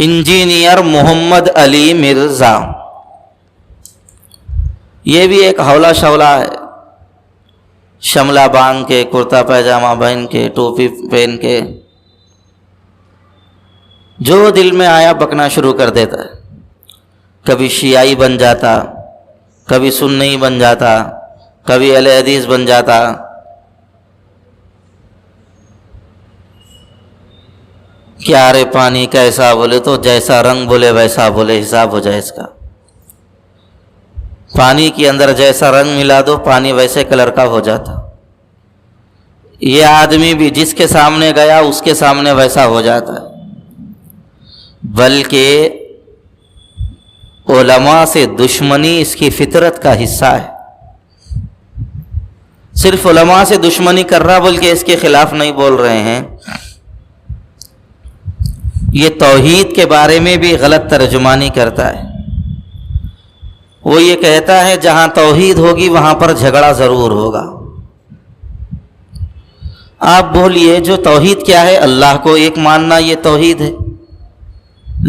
انجینئر محمد علی مرزا، یہ بھی ایک حولہ شولہ ہے، شملہ باندھ کے، کرتا پیجامہ پہن کے، ٹوپی پہن کے، جو دل میں آیا بکنا شروع کر دیتا ہے۔ کبھی شیعی بن جاتا، کبھی سنی بن جاتا، کبھی اہل حدیث بن جاتا۔ کیا رے پانی کیسا بولے تو جیسا رنگ بولے ویسا بولے، حساب ہو جائے اس کا۔ پانی کے اندر جیسا رنگ ملا دو پانی ویسے کلر کا ہو جاتا۔ یہ آدمی بھی جس کے سامنے گیا اس کے سامنے ویسا ہو جاتا ہے۔ بلکہ علماء سے دشمنی اس کی فطرت کا حصہ ہے۔ صرف علماء سے دشمنی کر رہا بلکہ اس کے خلاف نہیں بول رہے ہیں۔ یہ توحید کے بارے میں بھی غلط ترجمانی کرتا ہے۔ وہ یہ کہتا ہے جہاں توحید ہوگی وہاں پر جھگڑا ضرور ہوگا۔ آپ بولیے جو توحید کیا ہے؟ اللہ کو ایک ماننا یہ توحید ہے۔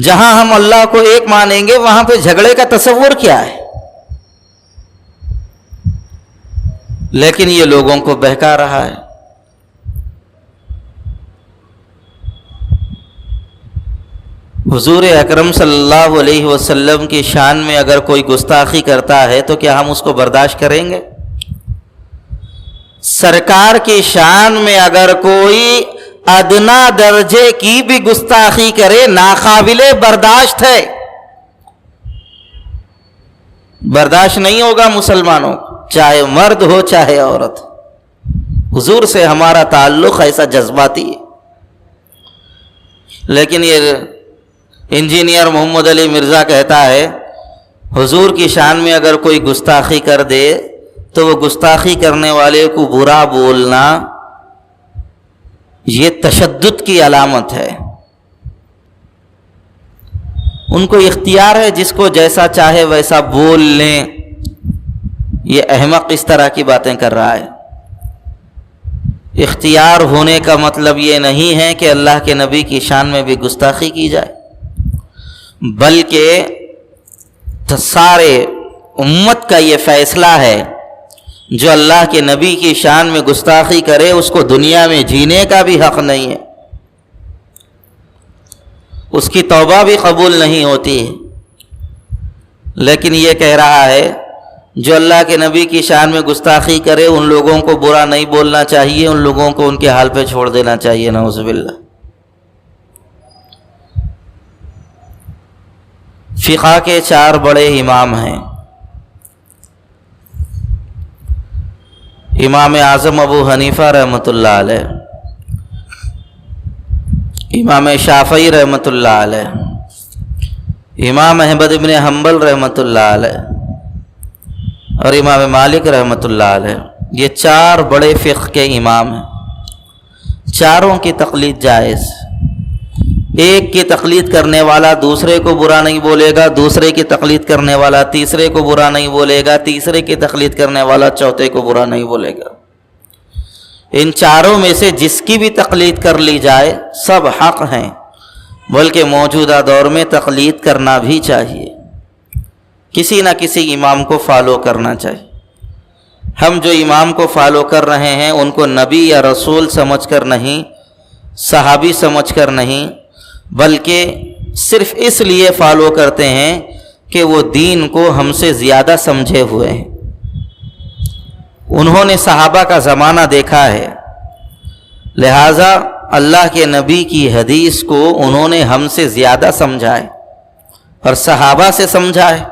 جہاں ہم اللہ کو ایک مانیں گے وہاں پہ جھگڑے کا تصور کیا ہے؟ لیکن یہ لوگوں کو بہکا رہا ہے۔ حضور اکرم صلی اللہ علیہ وسلم کی شان میں اگر کوئی گستاخی کرتا ہے تو کیا ہم اس کو برداشت کریں گے؟ سرکار کی شان میں اگر کوئی ادنا درجے کی بھی گستاخی کرے ناقابل برداشت ہے، برداشت نہیں ہوگا مسلمانوں، چاہے مرد ہو چاہے عورت۔ حضور سے ہمارا تعلق ایسا جذباتی ہے۔ لیکن یہ انجینئر محمد علی مرزا کہتا ہے حضور کی شان میں اگر کوئی گستاخی کر دے تو وہ گستاخی کرنے والے کو برا بولنا یہ تشدد کی علامت ہے۔ ان کو اختیار ہے، جس کو جیسا چاہے ویسا بول لیں۔ یہ احمق اس طرح کی باتیں کر رہا ہے۔ اختیار ہونے کا مطلب یہ نہیں ہے کہ اللہ کے نبی کی شان میں بھی گستاخی کی جائے، بلکہ سارے امت کا یہ فیصلہ ہے جو اللہ کے نبی کی شان میں گستاخی کرے اس کو دنیا میں جینے کا بھی حق نہیں ہے، اس کی توبہ بھی قبول نہیں ہوتی ہے۔ لیکن یہ کہہ رہا ہے جو اللہ کے نبی کی شان میں گستاخی کرے ان لوگوں کو برا نہیں بولنا چاہیے، ان لوگوں کو ان کے حال پہ چھوڑ دینا چاہیے۔ نعوذ باللہ۔ فقہ کے 4 بڑے امام ہیں۔ امام اعظم ابو حنیفہ رحمۃ اللہ علیہ، امام شافعی رحمۃ اللہ علیہ، امام احمد بن حنبل رحمۃ اللہ علیہ اور امام مالک رحمۃ اللہ علیہ، یہ 4 بڑے فقہ کے امام ہیں۔ چاروں کی تقلید جائز۔ ایک کی تقلید کرنے والا دوسرے کو برا نہیں بولے گا، دوسرے کی تقلید کرنے والا تیسرے کو برا نہیں بولے گا، تیسرے کی تقلید کرنے والا چوتھے کو برا نہیں بولے گا۔ ان چاروں میں سے جس کی بھی تقلید کر لی جائے سب حق ہیں، بلکہ موجودہ دور میں تقلید کرنا بھی چاہیے، کسی نہ کسی امام کو فالو کرنا چاہیے۔ ہم جو امام کو فالو کر رہے ہیں ان کو نبی یا رسول سمجھ کر نہیں، صحابی سمجھ کر نہیں، بلکہ صرف اس لیے فالو کرتے ہیں کہ وہ دین کو ہم سے زیادہ سمجھے ہوئے ہیں۔ انہوں نے صحابہ کا زمانہ دیکھا ہے، لہٰذا اللہ کے نبی کی حدیث کو انہوں نے ہم سے زیادہ سمجھا ہے اور صحابہ سے سمجھا ہے،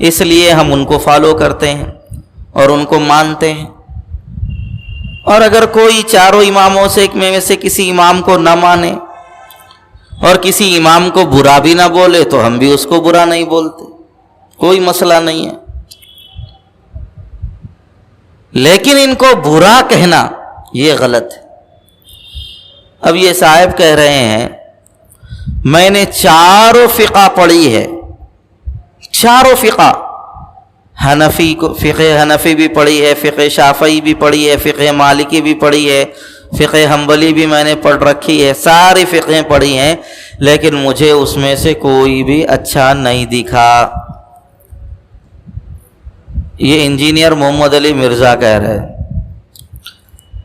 اس لیے ہم ان کو فالو کرتے ہیں اور ان کو مانتے ہیں۔ اور اگر کوئی چاروں اماموں سے میں سے کسی امام کو نہ مانے اور کسی امام کو برا بھی نہ بولے تو ہم بھی اس کو برا نہیں بولتے، کوئی مسئلہ نہیں ہے۔ لیکن ان کو برا کہنا یہ غلط ہے۔ اب یہ صاحب کہہ رہے ہیں میں نے 4 فقہ پڑھی ہے، 4 فقہ، حنفی کو فقہ حنفی بھی پڑھی ہے، فقہ شافعی بھی پڑھی ہے، فقہ مالکی بھی پڑھی ہے، فقہ حنبلی بھی میں نے پڑھ رکھی ہے، ساری فقہیں پڑھی ہیں، لیکن مجھے اس میں سے کوئی بھی اچھا نہیں دکھا۔ یہ انجینئر محمد علی مرزا کہہ رہے ہیں،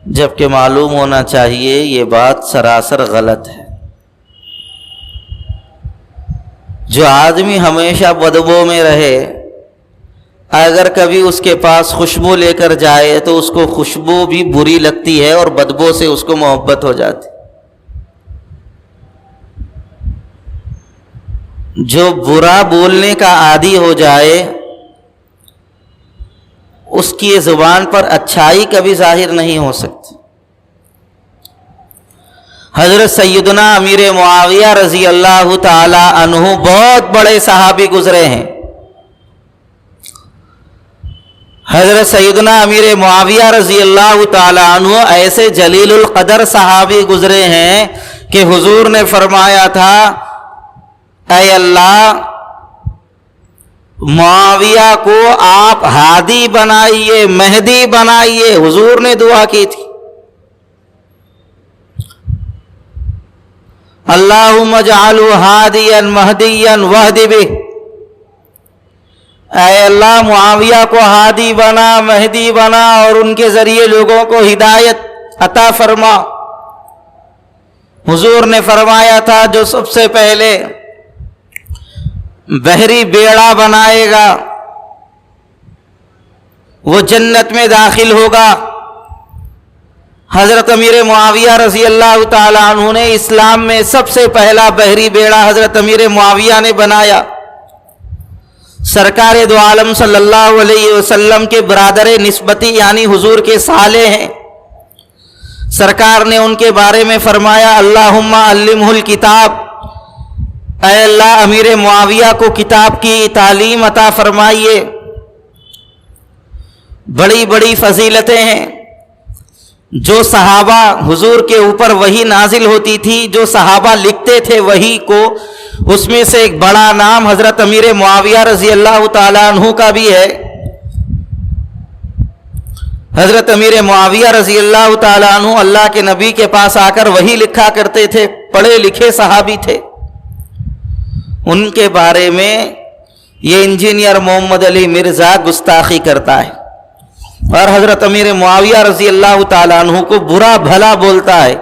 جبکہ معلوم ہونا چاہیے یہ بات سراسر غلط ہے۔ جو آدمی ہمیشہ بدبو میں رہے، اگر کبھی اس کے پاس خوشبو لے کر جائے تو اس کو خوشبو بھی بری لگتی ہے اور بدبو سے اس کو محبت ہو جاتی۔ جو برا بولنے کا عادی ہو جائے اس کی زبان پر اچھائی کبھی ظاہر نہیں ہو سکتی۔ حضرت سیدنا امیر معاویہ رضی اللہ تعالی عنہ بہت بڑے صحابی گزرے ہیں۔ حضرت سیدنا امیر معاویہ رضی اللہ تعالی عنہ ایسے جلیل القدر صحابی گزرے ہیں کہ حضور نے فرمایا تھا، اے اللہ معاویہ کو آپ ہادی بنائیے، مہدی بنائیے۔ حضور نے دعا کی تھی، اللہم اجعلہ ہادیا مہدیا واہد بہ۔ اے اللہ معاویہ کو ہادی بنا، مہدی بنا اور ان کے ذریعے لوگوں کو ہدایت عطا فرما۔ حضور نے فرمایا تھا، جو سب سے پہلے بحری بیڑا بنائے گا وہ جنت میں داخل ہوگا۔ حضرت امیر معاویہ رضی اللہ تعالی عنہ نے اسلام میں سب سے پہلا بحری بیڑا حضرت امیر معاویہ نے بنایا۔ سرکار دو عالم صلی اللہ علیہ وسلم کے برادر نسبتی یعنی حضور کے سالے ہیں۔ سرکار نے ان کے بارے میں فرمایا، اللہم علمہ الکتاب، اے اللہ امیر معاویہ کو کتاب کی تعلیم عطا فرمائیے۔ بڑی بڑی فضیلتیں ہیں۔ جو صحابہ حضور کے اوپر وحی نازل ہوتی تھی، جو صحابہ لکھتے تھے وحی کو، اس میں سے ایک بڑا نام حضرت امیر معاویہ رضی اللہ تعالی عنہ کا بھی ہے۔ حضرت امیر معاویہ رضی اللہ تعالی عنہ اللہ کے نبی کے پاس آ کر وحی لکھا کرتے تھے، پڑھے لکھے صحابی تھے۔ ان کے بارے میں یہ انجینئر محمد علی مرزا گستاخی کرتا ہے اور حضرت امیر معاویہ رضی اللہ تعالیٰ عنہ کو برا بھلا بولتا ہے۔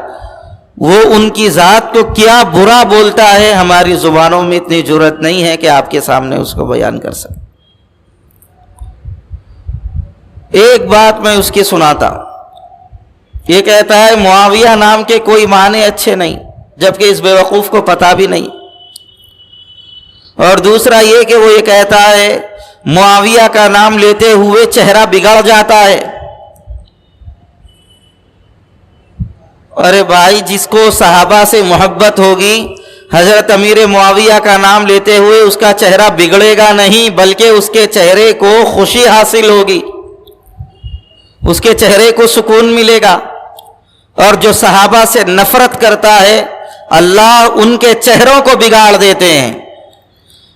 وہ ان کی ذات کو کیا برا بولتا ہے، ہماری زبانوں میں اتنی جرأت نہیں ہے کہ آپ کے سامنے اس کو بیان کر سکیں۔ ایک بات میں اس کی سناتا ہوں۔ یہ کہتا ہے معاویہ نام کے کوئی معنی اچھے نہیں، جبکہ اس بیوقوف کو پتہ بھی نہیں۔ اور دوسرا یہ کہ وہ یہ کہتا ہے معاویہ کا نام لیتے ہوئے چہرہ بگڑ جاتا ہے۔ ارے بھائی، جس کو صحابہ سے محبت ہوگی، حضرت امیر معاویہ کا نام لیتے ہوئے اس کا چہرہ بگڑے گا نہیں، بلکہ اس کے چہرے کو خوشی حاصل ہوگی، اس کے چہرے کو سکون ملے گا۔ اور جو صحابہ سے نفرت کرتا ہے، اللہ ان کے چہروں کو بگاڑ دیتے ہیں۔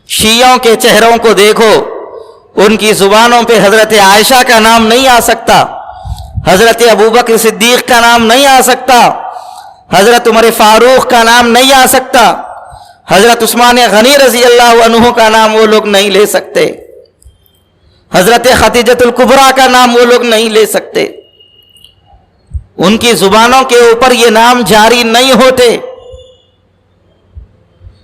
شیعوں کے چہروں کو دیکھو، ان کی زبانوں پہ حضرت عائشہ کا نام نہیں آ سکتا، حضرت ابوبکر صدیق کا نام نہیں آ سکتا، حضرت عمر فاروق کا نام نہیں آ سکتا، حضرت عثمان غنی رضی اللہ عنہ کا نام وہ لوگ نہیں لے سکتے، حضرت خدیجۃ الکبریٰ کا نام وہ لوگ نہیں لے سکتے۔ ان کی زبانوں کے اوپر یہ نام جاری نہیں ہوتے۔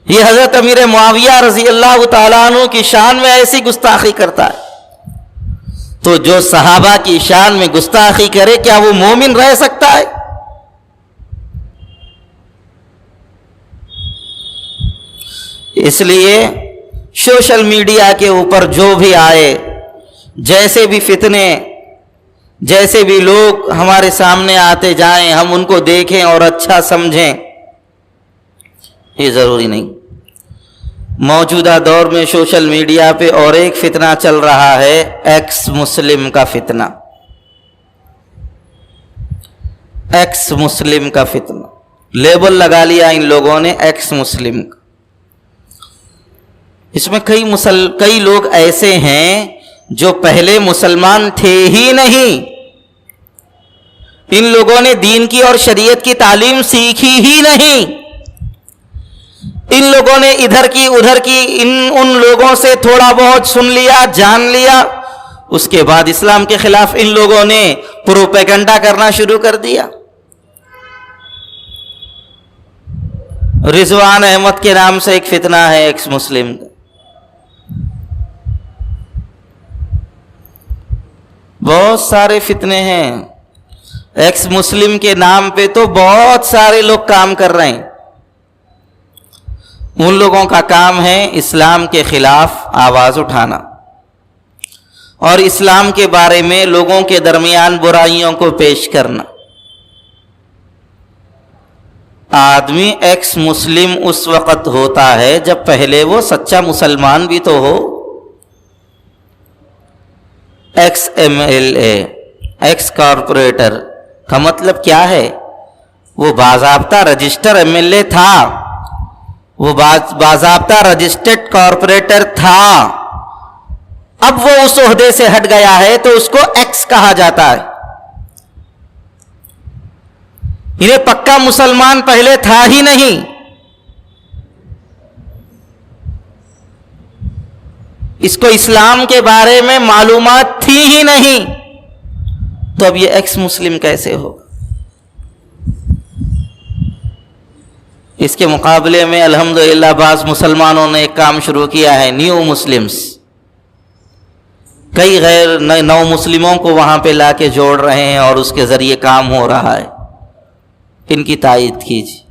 یہ حضرت امیر معاویہ رضی اللہ تعالیٰ عنہ کی شان میں ایسی گستاخی کرتا ہے، تو جو صحابہ کی شان میں گستاخی کرے کیا وہ مومن رہ سکتا ہے؟ اس لیے سوشل میڈیا کے اوپر جو بھی آئے، جیسے بھی فتنے، جیسے بھی لوگ ہمارے سامنے آتے جائیں، ہم ان کو دیکھیں اور اچھا سمجھیں، یہ ضروری نہیں۔ موجودہ دور میں سوشل میڈیا پہ اور ایک فتنہ چل رہا ہے، ایکس مسلم کا فتنہ، ایکس مسلم کا فتنہ، لیبل لگا لیا ان لوگوں نے ایکس مسلم کا۔ اس میں کئی لوگ ایسے ہیں جو پہلے مسلمان تھے ہی نہیں، ان لوگوں نے دین کی اور شریعت کی تعلیم سیکھی ہی نہیں. ان لوگوں نے ادھر کی ادھر کی ان لوگوں سے تھوڑا بہت سن لیا، جان لیا، اس کے بعد اسلام کے خلاف ان لوگوں نے پروپیگنڈا کرنا شروع کر دیا. رضوان احمد کے نام سے ایک فتنہ ہے ایکس مسلم کا. بہت سارے فتنے ہیں ایکس مسلم کے نام پہ، تو بہت سارے لوگ کام کر رہے ہیں. ان لوگوں کا کام ہے اسلام کے خلاف آواز اٹھانا اور اسلام کے بارے میں لوگوں کے درمیان برائیوں کو پیش کرنا. آدمی ایکس مسلم اس وقت ہوتا ہے جب پہلے وہ سچا مسلمان بھی تو ہو. ایکس MLA، ایکس کارپوریٹر کا مطلب کیا ہے؟ وہ باضابطہ رجسٹر MLA تھا، وہ باضابطہ رجسٹرڈ کارپوریٹر تھا. اب وہ اس عہدے سے ہٹ گیا ہے تو اس کو ایکس کہا جاتا ہے. انہیں پکا مسلمان پہلے تھا ہی نہیں. اس کو اسلام کے بارے میں معلومات تھی ہی نہیں، تو اب یہ ایکس مسلم کیسے ہوگا؟ اس کے مقابلے میں الحمدللہ بعض مسلمانوں نے ایک کام شروع کیا ہے، نیو مسلمز. کئی غیر نو مسلموں کو وہاں پہ لا کے جوڑ رہے ہیں اور اس کے ذریعے کام ہو رہا ہے. ان کی تائید کیجیے.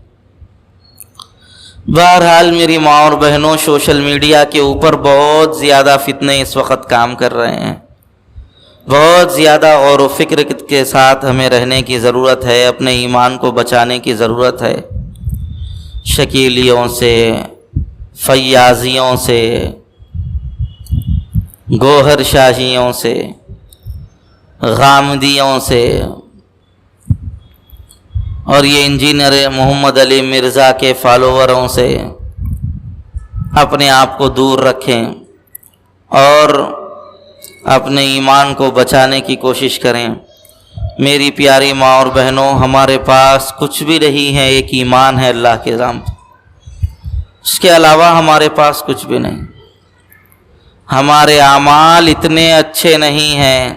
بہرحال میری ماں اور بہنوں، سوشل میڈیا کے اوپر بہت زیادہ فتنے اس وقت کام کر رہے ہیں. بہت زیادہ غور و فکر کے ساتھ ہمیں رہنے کی ضرورت ہے، اپنے ایمان کو بچانے کی ضرورت ہے. شکیلیوں سے، فیاضیوں سے، گوہر شاہیوں سے، غامدیوں سے، اور یہ انجینئر محمد علی مرزا کے فالووروں سے اپنے آپ کو دور رکھیں اور اپنے ایمان کو بچانے کی کوشش کریں. میری پیاری ماں اور بہنوں، ہمارے پاس کچھ بھی نہیں ہے، ایک ایمان ہے اللہ کے نام پر. اس کے علاوہ ہمارے پاس کچھ بھی نہیں. ہمارے اعمال اتنے اچھے نہیں ہیں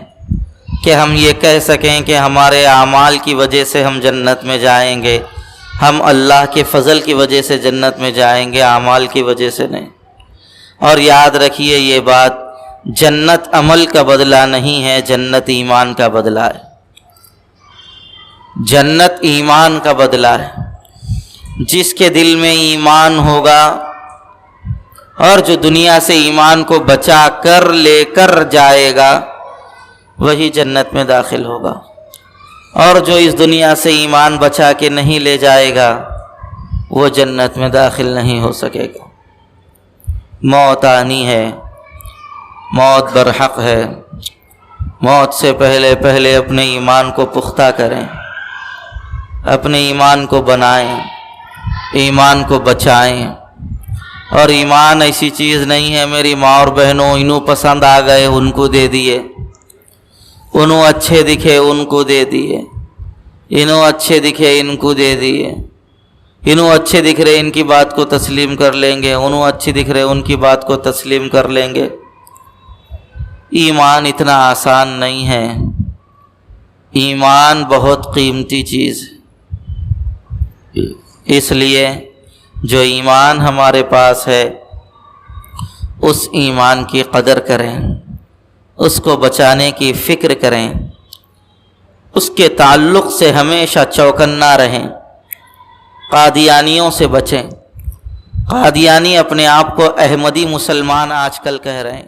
کہ ہم یہ کہہ سکیں کہ ہمارے اعمال کی وجہ سے ہم جنت میں جائیں گے. ہم اللہ کے فضل کی وجہ سے جنت میں جائیں گے، اعمال کی وجہ سے نہیں. اور یاد رکھیے یہ بات، جنت عمل کا بدلہ نہیں ہے، جنت ایمان کا بدلہ ہے. جنت ایمان کا بدلہ ہے. جس کے دل میں ایمان ہوگا اور جو دنیا سے ایمان کو بچا کر لے کر جائے گا، وہی جنت میں داخل ہوگا. اور جو اس دنیا سے ایمان بچا کے نہیں لے جائے گا، وہ جنت میں داخل نہیں ہو سکے گا. موت آنی ہے، موت برحق ہے. موت سے پہلے اپنے ایمان کو پختہ کریں، اپنے ایمان کو بنائیں، ایمان کو بچائیں. اور ایمان ایسی چیز نہیں ہے میری ماں اور بہنوں، انہوں پسند آ گئے ان کو دے دیے، انہوں اچھے دکھے ان کو دے دیے، انہوں اچھے دکھے ان کو دے دیے، انہوں اچھے دکھ رہے ان کی بات کو تسلیم کر لیں گے، انہوں اچھے دکھ رہے ان کی بات کو تسلیم کر لیں گے. ایمان اتنا آسان نہیں ہے. ایمان بہت قیمتی چیز ہے. اس لیے جو ایمان ہمارے پاس ہے اس ایمان کی قدر کریں، اس کو بچانے کی فکر کریں، اس کے تعلق سے ہمیشہ چوکنا رہیں. قادیانیوں سے بچیں. قادیانی اپنے آپ کو احمدی مسلمان آج کل کہہ رہے ہیں.